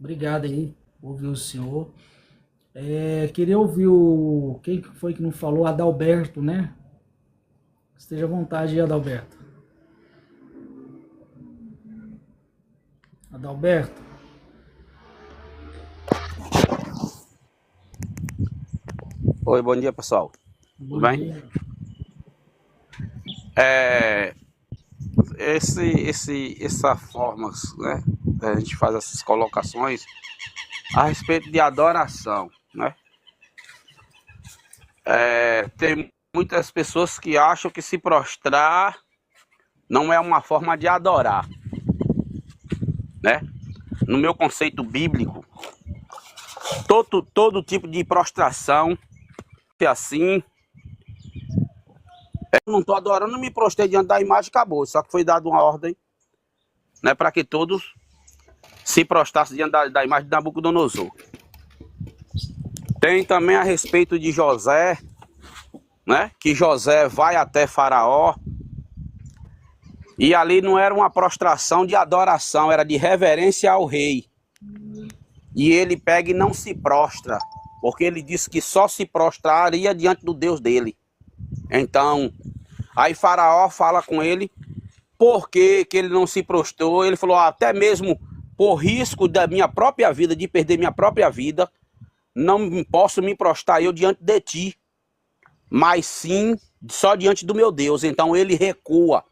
Obrigado aí, ouvi o senhor. Queria ouvir quem foi que não falou, Adalberto, né? Esteja à vontade, Adalberto. Adalberto.
Oi, bom dia, pessoal.
Bom
Tudo bem?
dia.
É, essa forma, né, a gente faz essas colocações a respeito de adoração, né? Tem muitas pessoas que acham que se prostrar não é uma forma de adorar, né? No meu conceito bíblico, todo tipo de prostração, que assim, eu não estou adorando, me prostrei diante da imagem e acabou. Só que foi dada uma ordem, né, para que todos se prostrassem diante da imagem de Nabucodonosor. Tem também a respeito de José, né, que José vai até Faraó, e ali não era uma prostração de adoração, era de reverência ao rei. E ele pega e não se prostra, porque ele disse que só se prostraria diante do Deus dele. Então, aí Faraó fala com ele, por que ele não se prostrou? Ele falou, até mesmo por risco da minha própria vida, de perder minha própria vida, não posso me prostrar eu diante de ti, mas sim só diante do meu Deus. Então ele recua,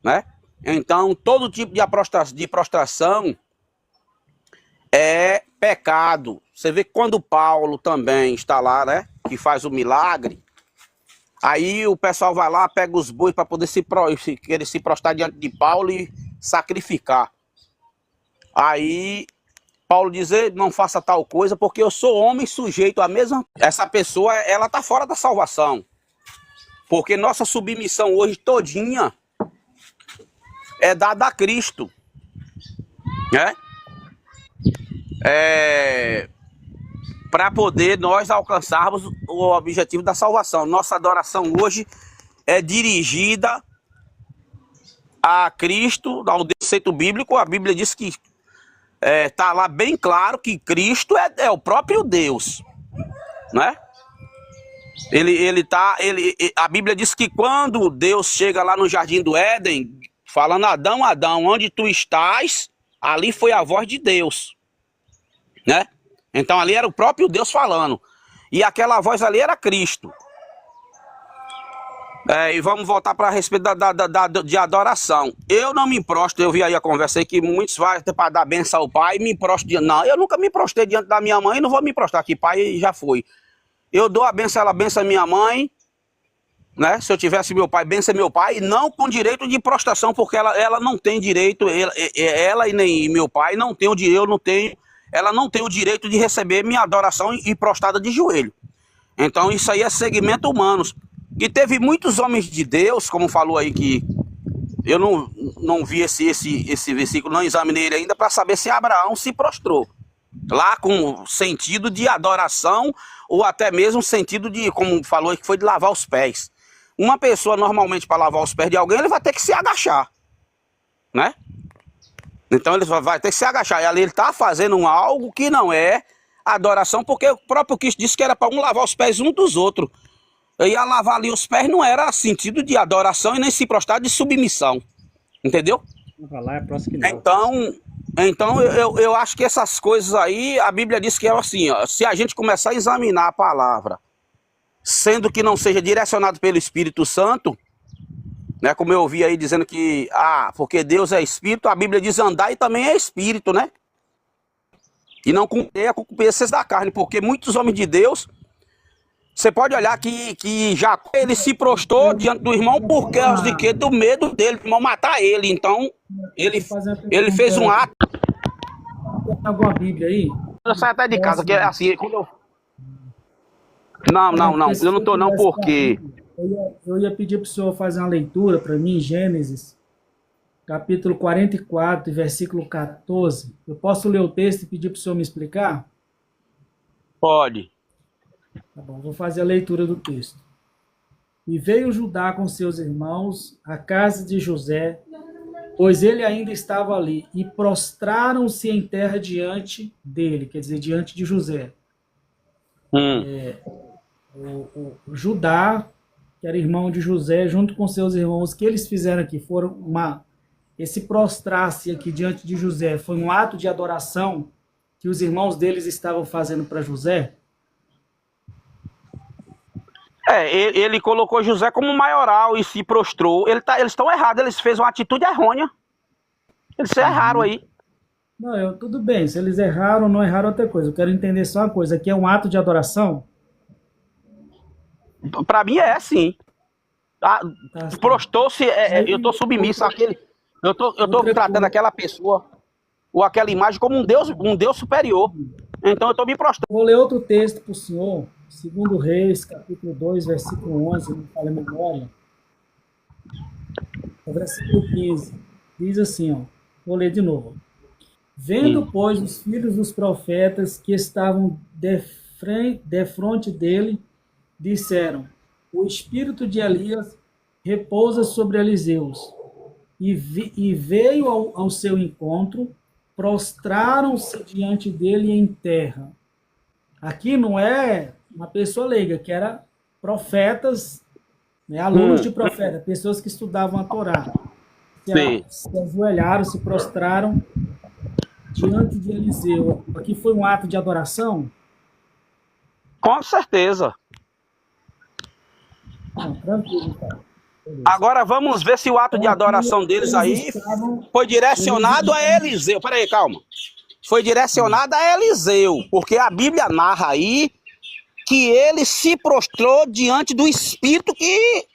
né? Então todo tipo de prostração é pecado. Você vê que quando Paulo também está lá, né, que faz o milagre, aí o pessoal vai lá, pega os bois para poder querer se prostrar diante de Paulo e sacrificar. Aí Paulo diz, não faça tal coisa, porque eu sou homem sujeito à mesma... Essa pessoa, ela está fora da salvação. Porque nossa submissão hoje todinha é dada a Cristo, né? Para poder nós alcançarmos o objetivo da salvação. Nossa adoração hoje é dirigida a Cristo, ao conceito bíblico. A Bíblia diz que está lá bem claro que Cristo é o próprio Deus, né? A Bíblia diz que quando Deus chega lá no Jardim do Éden, falando, Adão, Adão, onde tu estás, ali foi a voz de Deus, né? Então ali era o próprio Deus falando. E aquela voz ali era Cristo. E vamos voltar para a respeito de adoração. Eu não me prostro, eu vi aí a conversa aí que muitos vão para dar benção ao pai e me prostro. Não, eu nunca me prostrei diante da minha mãe e não vou me prostrar aqui, pai já foi. Eu dou a benção, ela benção a minha mãe, né? Se eu tivesse meu pai, benção meu pai, e não com direito de prostração, porque ela não tem direito, ela e nem meu pai não tem o direito, eu não tenho, ela não tem o direito de receber minha adoração e prostrada de joelho. Então isso aí é segmento humano. E teve muitos homens de Deus, como falou aí, que eu não vi esse versículo, não examinei ele ainda para saber se Abraão se prostrou. Lá com sentido de adoração, ou até mesmo sentido de, como falou aí, que foi de lavar os pés. Uma pessoa, normalmente, para lavar os pés de alguém, ele vai ter que se agachar, né? Então ele vai ter que se agachar. E ali ele está fazendo algo que não é adoração, porque o próprio Cristo disse que era para um lavar os pés um dos outros. Eu ia lavar ali os pés, não era sentido de adoração e nem se prostrar de submissão. Entendeu? Então eu acho que essas coisas aí, a Bíblia diz que é assim, ó, se a gente começar a examinar a palavra, sendo que não seja direcionado pelo Espírito Santo, né, como eu ouvi aí dizendo que, porque Deus é Espírito, a Bíblia diz andar e também é Espírito, né? E não cumprir a concupiscência da carne, porque muitos homens de Deus, você pode olhar que Jacó, ele se prostrou diante do irmão por causa de quê? Do medo dele, do irmão matar ele. Então, ele fez um ato.
Tem alguma Bíblia aí?
Eu saio até de casa, que é assim, quando eu... Não, eu não tô não, porque...
Eu ia pedir para o senhor fazer uma leitura para mim, Gênesis, capítulo 44, versículo 14. Eu posso ler o texto e pedir para o senhor me explicar?
Pode.
Tá bom, vou fazer a leitura do texto. E veio Judá com seus irmãos à casa de José, pois ele ainda estava ali, e prostraram-se em terra diante dele, quer dizer, diante de José. O Judá, que era irmão de José, junto com seus irmãos, o que eles fizeram aqui esse prostrar-se aqui diante de José foi um ato de adoração que os irmãos deles estavam fazendo para José?
Ele colocou José como maioral e se prostrou. Eles estão errados, eles fez uma atitude errônea. Eles erraram aí.
Não, tudo bem, se eles erraram ou não erraram, outra coisa. Eu quero entender só uma coisa, aqui é um ato de adoração?
Para mim é sim.
Tá.
Prostrou-se, eu estou submisso àquele. Eu tô tratando aquela pessoa ou aquela imagem como um Deus superior. Então eu estou me prostrando.
Vou ler outro texto para o senhor, 2 Reis, capítulo 2, versículo 11, não me falha a memória. O versículo 15. Diz assim, ó, vou ler de novo. Vendo, pois, os filhos dos profetas que estavam defronte dele, disseram: o espírito de Elias repousa sobre Eliseus. E veio ao seu encontro, prostraram-se diante dele em terra. Aqui não é uma pessoa leiga, que era profetas, né, alunos de profeta, pessoas que estudavam a Torá. Se ajoelharam, se prostraram diante de Eliseu. Aqui foi um ato de adoração?
Com certeza.
Tranquilo, cara.
Agora vamos ver se o ato de adoração deles aí foi direcionado a Eliseu. Peraí, calma. Foi direcionado a Eliseu, porque a Bíblia narra aí que ele se prostrou diante do Espírito que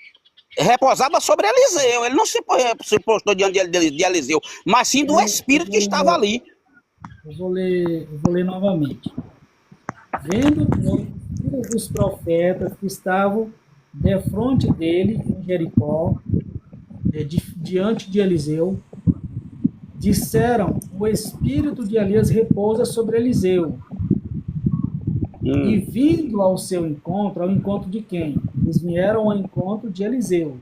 repousava sobre Eliseu. Ele não se prostrou diante de Eliseu, mas sim do Espírito que estava ali.
Eu vou ler novamente. Vendo os filhos dos profetas que estavam defronte dele em Jericó, diante de Eliseu, disseram: o espírito de Elias repousa sobre Eliseu. E vindo ao seu encontro, ao encontro de quem? Eles vieram ao encontro de Eliseu.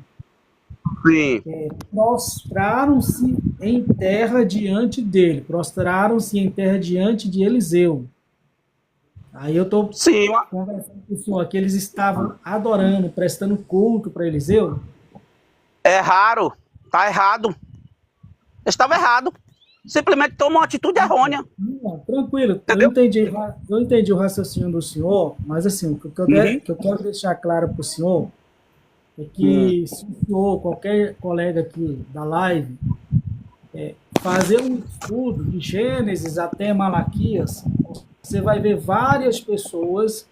Sim.
Prostraram-se em terra diante dele. Prostraram-se em terra diante de Eliseu. Aí eu estou conversando com o senhor que eles estavam adorando, prestando culto para Eliseu.
É raro. Está errado. Estava errado. Simplesmente tomou uma atitude errônea.
Não, tranquilo.
Entendeu?
Eu entendi o raciocínio do senhor, mas assim, o que eu quero deixar claro para o senhor é que se o senhor, qualquer colega aqui da live, fazer um estudo de Gênesis até Malaquias, você vai ver várias pessoas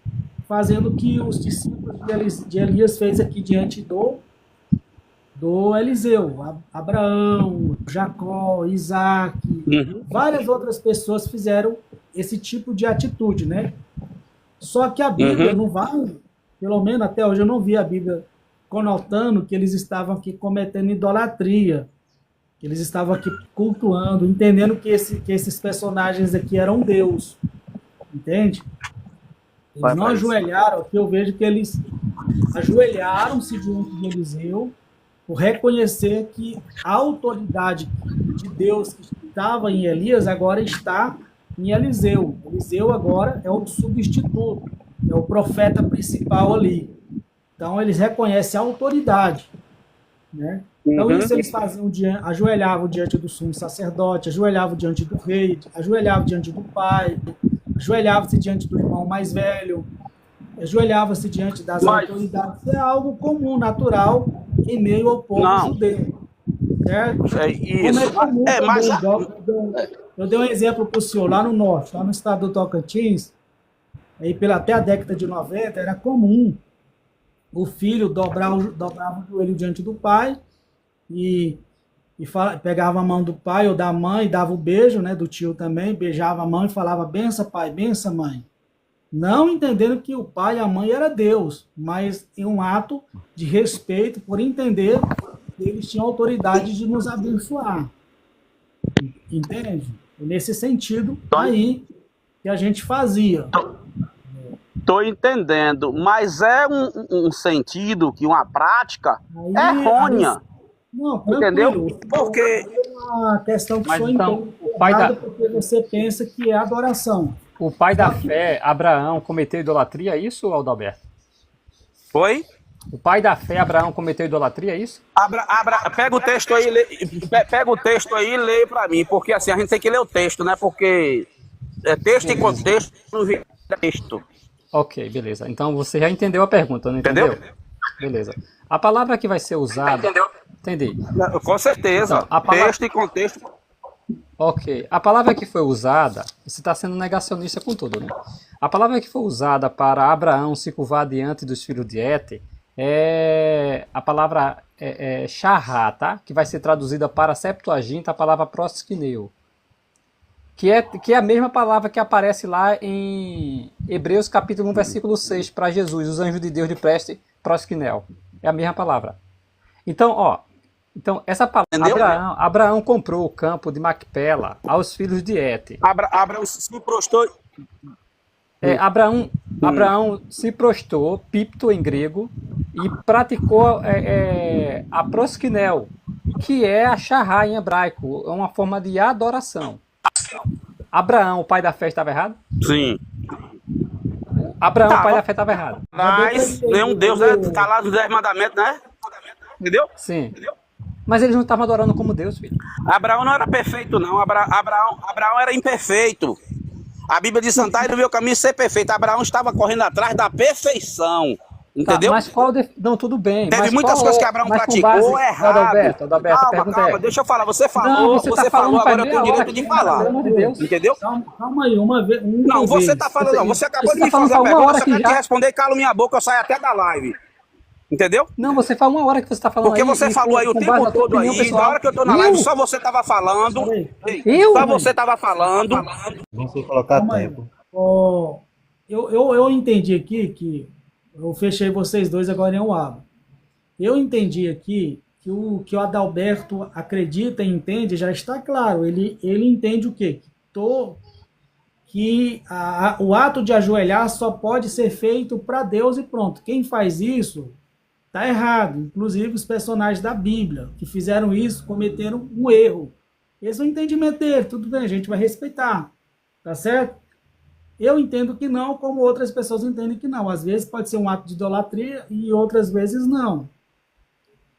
fazendo o que os discípulos de Elias fez aqui diante do Eliseu. Abraão, Jacó, Isaac, várias outras pessoas fizeram esse tipo de atitude, né? Só que a Bíblia não vai, pelo menos até hoje eu não vi a Bíblia conotando que eles estavam aqui cometendo idolatria, que eles estavam aqui cultuando, entendendo que esses personagens aqui eram Deus, entende? Eles não ajoelharam, aqui eu vejo que eles ajoelharam-se diante de Eliseu, por reconhecer que a autoridade de Deus que estava em Elias agora está em Eliseu. Eliseu agora é o substituto, é o profeta principal ali. Então eles reconhecem a autoridade, né? Então isso eles faziam, ajoelhavam diante do sumo sacerdote, ajoelhavam diante do rei, ajoelhavam diante do pai, ajoelhavam-se diante do irmão mais velho, ajoelhava-se diante das autoridades. É algo comum, natural, em meio ao povo judeu. Certo?
É isso.
Como é comum eu dei um exemplo para o senhor, lá no norte, lá no estado do Tocantins, aí até a década de 90, era comum o filho dobrava o joelho diante do pai e pegava a mão do pai ou da mãe, dava o beijo, né, do tio também, beijava a mão e falava: bença pai, bença mãe. Não entendendo que o pai e a mãe era Deus, mas em um ato de respeito, por entender que eles tinham autoridade de nos abençoar. Entende? Nesse sentido aí que a gente fazia.
Estou entendendo, mas é um sentido, que uma prática errônea.
Não,
entendeu? Porque
é uma questão que só
então,
entende porque você pensa que é adoração.
O pai da fé, Abraão, cometeu idolatria, é isso, Adalberto?
Foi?
O pai da fé, Abraão, cometeu idolatria, é isso?
Pega o texto aí, pega o texto aí e lê para mim, porque assim, a gente tem que ler o texto, né? Porque texto e contexto não vira texto.
Ok, beleza. Então você já entendeu a pergunta, não entendeu?
Entendeu?
Beleza. A palavra que vai ser usada...
Entendeu?
Entendi.
Com certeza.
Então, a palavra-
Texto e contexto.
Ok. A palavra que foi usada, você está sendo negacionista com tudo, né? A palavra que foi usada para Abraão se curvar diante dos filhos de Et é a palavra charrá, tá? Que vai ser traduzida para a Septuaginta, a palavra proskineu. Que é a mesma palavra que aparece lá em Hebreus capítulo 1, versículo 6, para Jesus, os anjos de Deus de preste, proskinel. É a mesma palavra. Então, essa palavra,
Entendeu?
Abraão comprou o campo de Macpela aos filhos de Et.
Abraão se prostou.
Abraão se prostou, pipto em grego, e praticou a proskinel, que é a charrá em hebraico, é uma forma de adoração. Abraão, o pai da fé, estava errado?
Sim.
Abraão, o pai
Tava.
da fé, estava errado.
Mas nenhum Deus, né? Tá lá nos 10 mandamentos, né? Entendeu?
Sim. Mas eles não estavam adorando como Deus, filho.
Abraão não era perfeito, não. Abraão era imperfeito. A Bíblia diz andar e no meu caminho ser perfeito. Abraão estava correndo atrás da perfeição. Entendeu?
Tá, mas não, tudo bem.
Teve
mas
muitas
qual
coisas
é-
que Abraão
mas com
praticou
base-
errado.
Adalberto, a pergunta
Calma,
é...
deixa eu falar. Você
Não,
falou,
você
você
tá
falou,
falando
agora eu
pra
tenho o
meia
direito
hora
de
aqui,
falar.
pelo amor de Deus.
Entendeu?
Calma aí, uma vez.
Não, você tá falando, não. Você acabou de me
tá
fazer a
falando uma
pergunta,
hora
eu só
que
quero
já-
te responder e calo minha boca, eu saio até da live. Entendeu?
Não, você fala uma hora que você está falando
Porque
aí.
você
e
falou aí o
com base
tempo
na tua
todo
opinião
aí,
pessoal.
na hora que eu tô na
Eu?
live, só você tava falando.
Peraí.
Eu?
Só você tava falando.
Vamos colocar
Calma aí.
tempo.
Ó, eu entendi aqui que eu fechei vocês dois, agora eu abro. Eu entendi aqui que o Adalberto acredita e entende, já está claro. Ele entende o quê? Que o ato de ajoelhar só pode ser feito para Deus e pronto. Quem faz isso está errado. Inclusive os personagens da Bíblia que fizeram isso cometeram um erro. Esse é o entendimento dele, tudo bem, a gente vai respeitar. Tá certo? Eu entendo que não, como outras pessoas entendem que não. Às vezes pode ser um ato de idolatria e outras vezes não.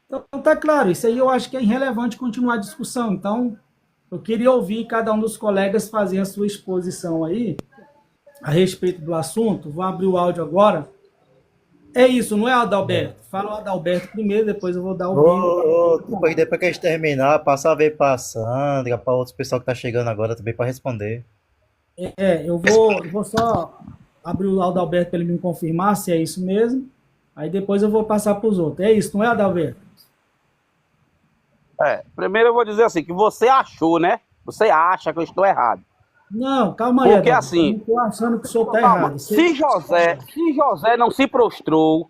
Então tá claro, isso aí eu acho que é irrelevante continuar a discussão. Então, eu queria ouvir cada um dos colegas fazer a sua exposição aí a respeito do assunto. Vou abrir o áudio agora. É isso, não é, Adalberto? Fala o Adalberto primeiro, depois eu vou dar o vídeo.
Depois que a gente terminar, passa a ver pra Sandra, para outros pessoal que tá chegando agora também para responder.
Eu vou só abrir o Adalberto para ele me confirmar se é isso mesmo. Aí depois eu vou passar para os outros. É isso, não é, Adalberto?
Primeiro eu vou dizer assim, que você achou, né? Você acha que eu estou errado.
Não, calma aí.
Porque
Adalberto.
assim-
Eu não estou achando que o senhor está
Calma,
errado.
se José não se prostrou,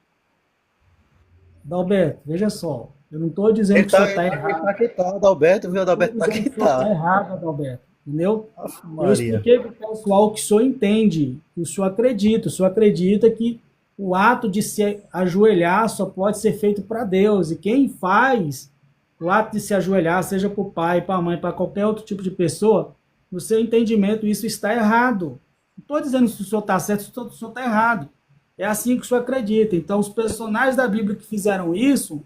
Adalberto, veja só. Eu não estou dizendo que o senhor está errado.
Tá que tá, Adalberto, viu? Adalberto tá que
Está
tá.
errado, Adalberto. Entendeu?
Aff,
Eu
Maria.
expliquei para o pessoal que o senhor entende, que o senhor acredita. O senhor acredita que o ato de se ajoelhar só pode ser feito para Deus. E quem faz o ato de se ajoelhar, seja para o pai, para a mãe, para qualquer outro tipo de pessoa, no seu entendimento, isso está errado. Não estou dizendo se o senhor está certo, se o senhor está errado. É assim que o senhor acredita. Então, os personagens da Bíblia que fizeram isso,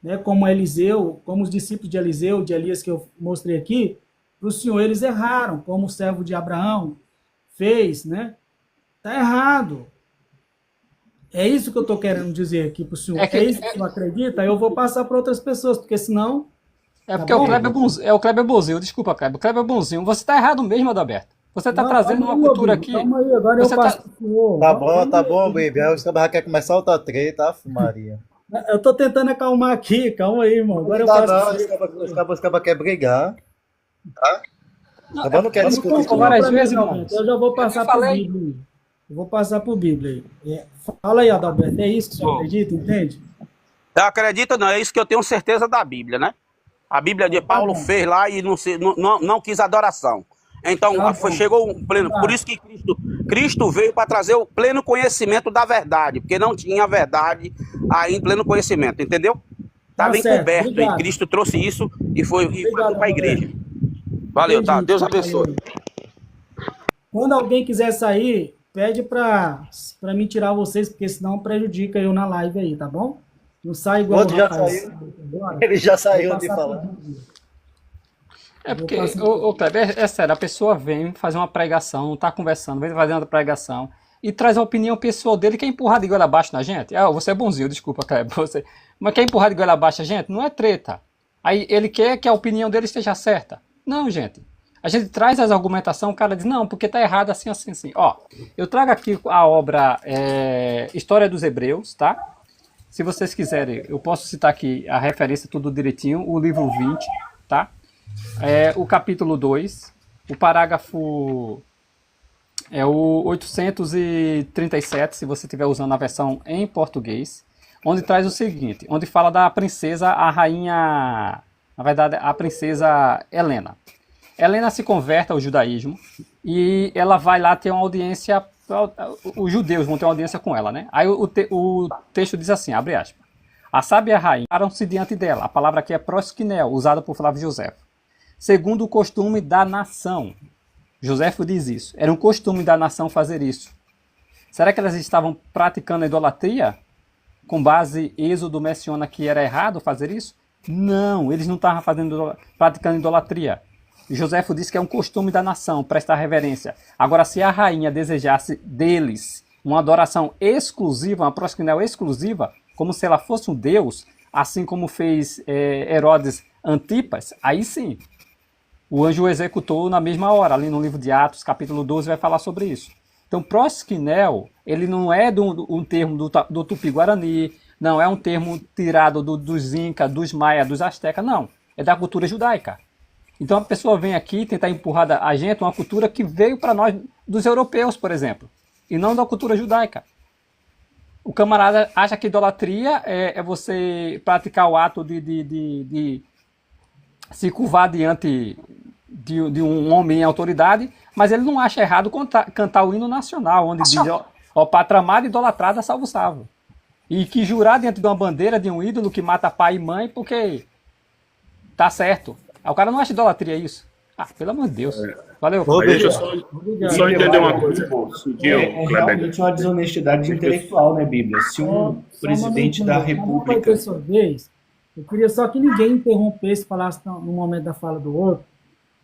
né, como Eliseu, como os discípulos de Eliseu, de Elias que eu mostrei aqui, para o senhor eles erraram, como o servo de Abraão fez, né? Está errado. É isso que eu estou querendo dizer aqui para o senhor. É isso que o senhor acredita? Eu vou passar para outras pessoas, porque senão...
É porque
Tá
o
bom?
Kleber Bonzinho, é o Kleber Bonzinho, desculpa, Kleber. O Kleber Bonzinho, você está errado mesmo, Adalberto. Você está
Não,
trazendo
calma
uma
aí,
cultura
Bíblia,
aqui.
Calma aí, agora
Você
eu passo para o senhor.
Tá bom, baby. Aí os cabas já querem começar outra treta, Aff, Maria.
Eu estou tentando acalmar aqui, calma aí, irmão. Agora eu
Não
passo
dá,
pro
não,
senhor.
os cabas querem brigar. Tá? Os cabas não querem
Vamos
discutir.
continuar
várias
pra mim,
vezes,
Adalberto.
irmão.
Eu já vou passar
Eu
para o
falei.
Bíblia aí. Eu vou passar para o Bíblia aí. Fala aí, Adalberto. É isso que o senhor acredita, entende?
eu acredito não, é isso que eu tenho certeza da Bíblia, né? A Bíblia de Paulo fez lá e não quis adoração. Então,
Tá bom.
chegou um pleno. Por isso que Cristo veio para trazer o pleno conhecimento da verdade, porque não tinha verdade aí em pleno conhecimento, entendeu? Estava
certo,
encoberto
obrigado.
e Cristo trouxe isso e foi
Obrigado,
para a igreja. Valeu, tá?
Entendi.
Deus abençoe.
Quando alguém quiser sair, pede para mim tirar vocês, porque senão prejudica eu na live aí, tá bom? Não sai igual
Outro já
rapaz.
saiu.
Agora,
Ele já saiu
vou
de
passar
falar.
pro Bíblia.
É porque, ô Kleber, é sério, a pessoa vem fazer uma pregação, tá conversando, vem fazendo uma pregação, e traz a opinião pessoal dele, quer empurrar de goela abaixo na gente. Ah, você é bonzinho, desculpa, Kleber, você. Mas quer empurrar de goela abaixo a gente? Não é treta. Aí ele quer que a opinião dele esteja certa. Não, gente. A gente traz as argumentações, o cara diz, não, porque tá errado assim, assim, assim. Ó, eu trago aqui a obra História dos Hebreus, tá? Se vocês quiserem, eu posso citar aqui a referência tudo direitinho, o livro 20, tá? O capítulo 2, o parágrafo é o 837, se você estiver usando a versão em português, onde traz o seguinte, onde fala da princesa, a rainha, na verdade, a princesa Helena. Helena se converte ao judaísmo e ela vai lá ter uma audiência, os judeus vão ter uma audiência com ela, né? Aí o texto diz assim, abre aspas, a sábia rainha pararam-se diante dela, a palavra aqui é proskinel, usada por Flávio Josefo, segundo o costume da nação. Josefo diz isso, era um costume da nação fazer isso. Será que elas estavam praticando idolatria? Com base Êxodo menciona que era errado fazer isso? Não, eles não estavam praticando idolatria. Josefo disse que é um costume da nação prestar reverência. Agora, se a rainha desejasse deles uma adoração exclusiva, uma proskinel exclusiva, como se ela fosse um deus, assim como fez Herodes Antipas, aí sim, o anjo o executou na mesma hora, ali no livro de Atos, capítulo 12, vai falar sobre isso. Então, proskinel, ele não é um termo do Tupi-Guarani, não é um termo tirado dos Incas, dos Maia, dos Astecas, não. É da cultura judaica. Então, a pessoa vem aqui tentar empurrar a gente uma cultura que veio para nós dos europeus, por exemplo, e não da cultura judaica. O camarada acha que idolatria é você praticar o ato de se curvar diante de um homem em autoridade, mas ele não acha errado cantar o hino nacional, onde diz, ó pátria amada, idolatrada, salvo salvo. E que jurar diante de uma bandeira de um ídolo que mata pai e mãe, porque tá certo. Aí o cara não acha idolatria isso. Ah, pelo amor de Deus. Valeu.
Deixa eu só entender uma coisa.
É realmente uma desonestidade intelectual, né, Bíblia? Se um presidente da República...
Eu queria só que ninguém interrompesse, falasse no momento da fala do outro.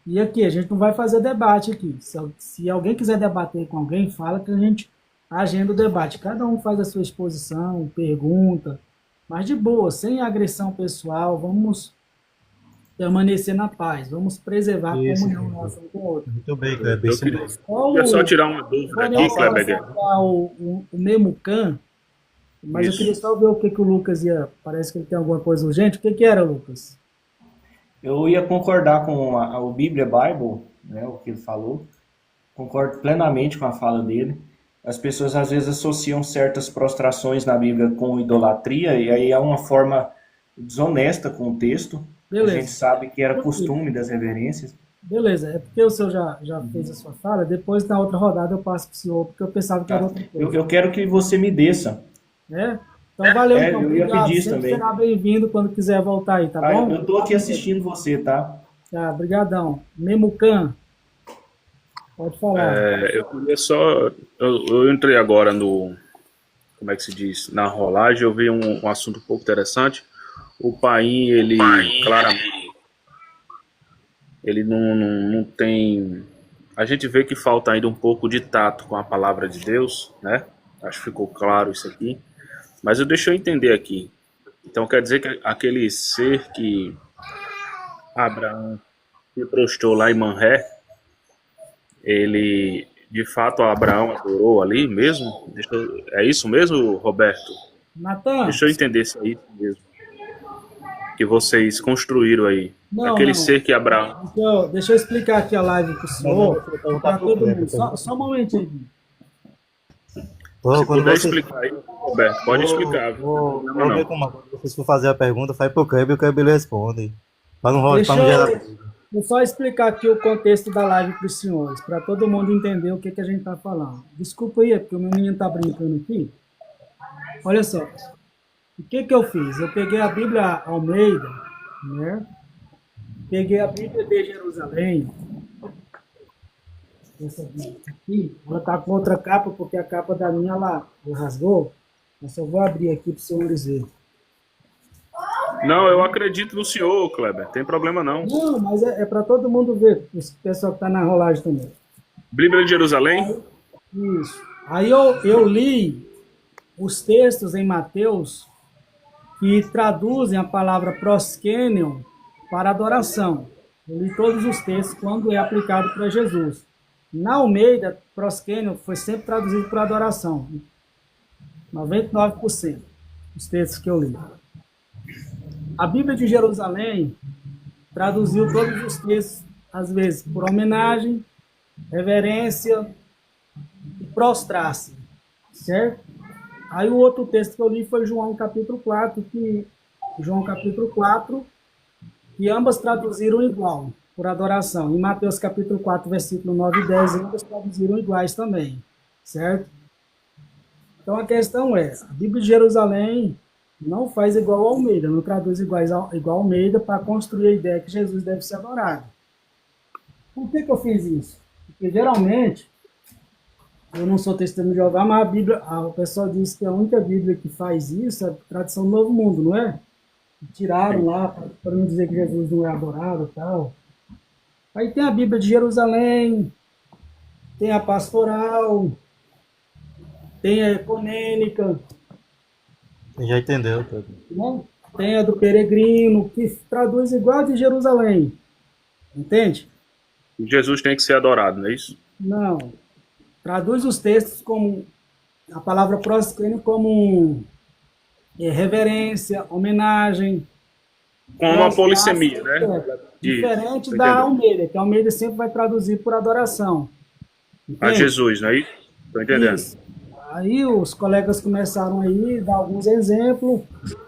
E aqui, a gente não vai fazer debate aqui. Se alguém quiser debater com alguém, fala que a gente agenda o debate. Cada um faz a sua exposição, pergunta, mas de boa, sem agressão pessoal, vamos permanecer na paz, vamos preservar a comunhão nossa um com o outro.
Muito bem, Kleber.
Eu queria só tirar uma dúvida aqui, Kleber.
O Memucan, mas isso. Eu queria só ver o que o Lucas ia... Parece que ele tem alguma coisa urgente. O que era, Lucas?
Eu ia concordar com o Bíblia Bible, né, o que ele falou. Concordo plenamente com a fala dele. As pessoas às vezes associam certas prostrações na Bíblia com idolatria, e aí é uma forma desonesta com o texto. Beleza. A gente sabe que era costume das reverências.
Beleza, é porque o senhor já fez a sua fala, depois na outra rodada eu passo para o senhor, porque eu pensava que era outra coisa.
Eu quero que você me desça.
Então valeu, então.
Eu ia pedir também.
Será bem-vindo quando quiser voltar aí, tá bom?
Eu tô aqui assistindo você, tá?
Tá, brigadão. Memucan, pode falar.
Eu queria só... Eu entrei agora no... Como é que se diz? Na rolagem, eu vi um assunto um pouco interessante. O Paim, ele claramente... Ele não tem... A gente vê que falta ainda um pouco de tato com a palavra de Deus, né? Acho que ficou claro isso aqui. Mas deixa eu entender aqui. Então quer dizer que aquele ser que Abraão se prostrou lá em Manré, ele, de fato, Abraão adorou ali mesmo? É isso mesmo, Roberto?
Natan,
deixa eu entender se é isso mesmo que vocês construíram aí. Aquele ser que Abraão...
Deixa eu explicar aqui a live para o senhor. Para todo mundo. Só um momentinho.
Se puder explicar aí, Roberto, pode explicar.
Se for fazer a pergunta, faz pro Kleber e o Kleber responde.
Deixa eu só explicar aqui o contexto da live para os senhores, para todo mundo entender o que a gente está falando. Desculpa aí, porque o meu menino está brincando aqui. Olha só. O que eu fiz? Eu peguei a Bíblia Almeida, né? Peguei a Bíblia de Jerusalém. Essa aqui, ela está com outra capa, porque a capa da minha ela rasgou. Eu só vou abrir aqui para os senhores verem.
Não, eu acredito no senhor, Kleber. Tem problema não.
Não, mas é para todo mundo ver. O pessoal que está na rolagem também.
Bíblia de Jerusalém?
Isso. Aí eu li os textos em Mateus que traduzem a palavra proskenion para adoração. Eu li todos os textos quando é aplicado para Jesus. Na Almeida, proskenion foi sempre traduzido para adoração. 99% dos textos que eu li. A Bíblia de Jerusalém traduziu todos os textos, às vezes por homenagem, reverência e prostrar-se, certo? Aí o outro texto que eu li foi João capítulo 4, que ambas traduziram igual, por adoração. Em Mateus capítulo 4, versículo 9 e 10, ambas traduziram iguais também, certo? Então a questão é, a Bíblia de Jerusalém não faz igual a Almeida, não traduz igual a Almeida para construir a ideia que Jesus deve ser adorado. Por que eu fiz isso? Porque geralmente, eu não sou testemunho de Jeová, mas a Bíblia, o pessoal diz que a única Bíblia que faz isso é a tradição do Novo Mundo, não é? Tiraram lá para não dizer que Jesus não é adorado e tal. Aí tem a Bíblia de Jerusalém, tem a pastoral, tem a ecumênica.
Já entendeu, Pedro.
Né? Tem a do peregrino, que traduz igual a de Jerusalém. Entende?
Jesus tem que ser adorado, não é isso?
Não. Traduz os textos como a palavra proskenion como reverência, homenagem.
Com uma polissemia, né?
Diferente da Almeida, que a Almeida sempre vai traduzir por adoração.
Entende? A Jesus, não é isso? Estou entendendo. Isso.
Aí os colegas começaram aí a dar alguns exemplos.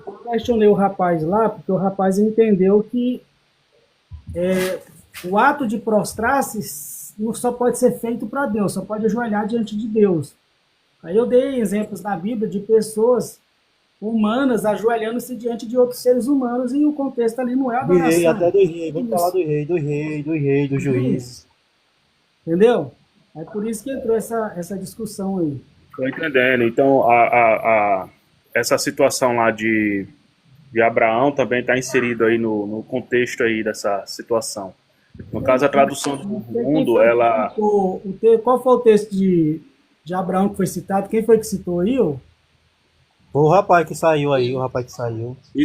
Eu questionei o rapaz lá, porque o rapaz entendeu que o ato de prostrar-se não só pode ser feito para Deus, só pode ajoelhar diante de Deus. Aí eu dei exemplos na Bíblia de pessoas humanas ajoelhando-se diante de outros seres humanos, e o contexto ali não é adoração.
Do rei, até do rei, vamos falar do rei, do juiz.
Entendeu? É por isso que entrou essa discussão aí.
Estou entendendo. Então, essa situação lá de Abraão também está inserido aí no contexto aí dessa situação. No caso, a tradução do mundo, ela...
Qual foi o texto de Abraão que foi citado? Quem foi que citou aí?
Foi o rapaz que saiu aí,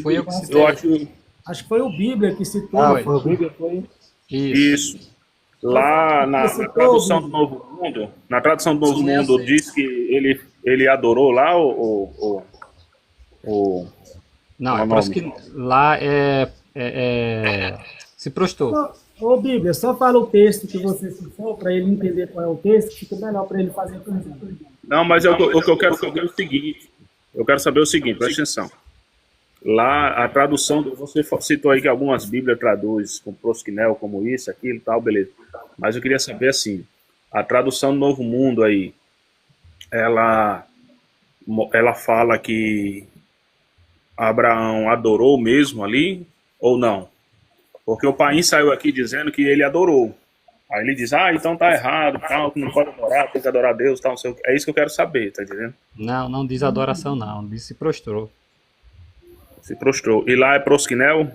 Foi eu que citei. Acho que foi o Bíblia que citou.
Foi o Bíblia, foi?
Isso. Lá na tradução do Novo Mundo, diz que ele adorou lá
Não, é por isso que lá se prostrou.
Ô Bíblia, só fala o texto que você citou para ele entender qual é o texto, fica melhor para ele fazer por exemplo.
Não, mas o que eu quero saber é o seguinte. Eu quero saber o seguinte, presta atenção. Lá, a tradução, você citou aí que algumas Bíblias traduzem com proskenion, como isso, aquilo e tal, beleza. Mas eu queria saber, assim, a tradução do Novo Mundo aí, ela fala que Abraão adorou mesmo ali, ou não? Porque o Paim saiu aqui dizendo que ele adorou. Aí ele diz, então tá errado, tal, não pode adorar, tem que adorar a Deus, tal, não sei o que. É isso que eu quero saber, tá entendendo?
Não diz adoração não, diz se prostrou.
Se prostrou. E lá é proskenion?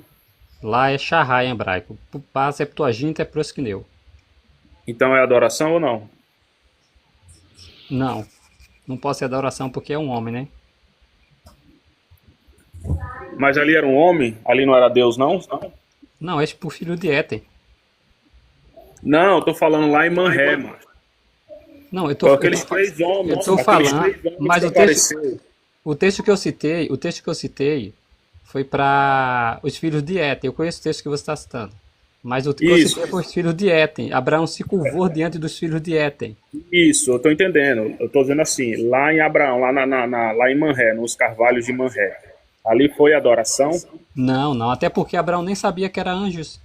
Lá é Shahá em hebraico. Para a Septuaginta é proskenion.
Então é adoração ou não?
Não pode ser adoração porque é um homem, né?
Mas ali era um homem? Ali não era Deus, não?
Não, é tipo o filho de Éter.
Não, eu tô falando lá em Manré, mano.
Não, eu tô
aqueles três homens.
Eu tô falando, mas o texto que eu citei foi para os filhos de Éter. Eu conheço o texto que você está citando. Mas o que eu citei foi os filhos de Éter. Abraão se curvou diante dos filhos de Éter.
Isso, eu tô entendendo. Eu tô dizendo assim, lá em Abraão, lá em Manré, nos carvalhos de Manré. Ali foi adoração?
Não, até porque Abraão nem sabia que era anjos.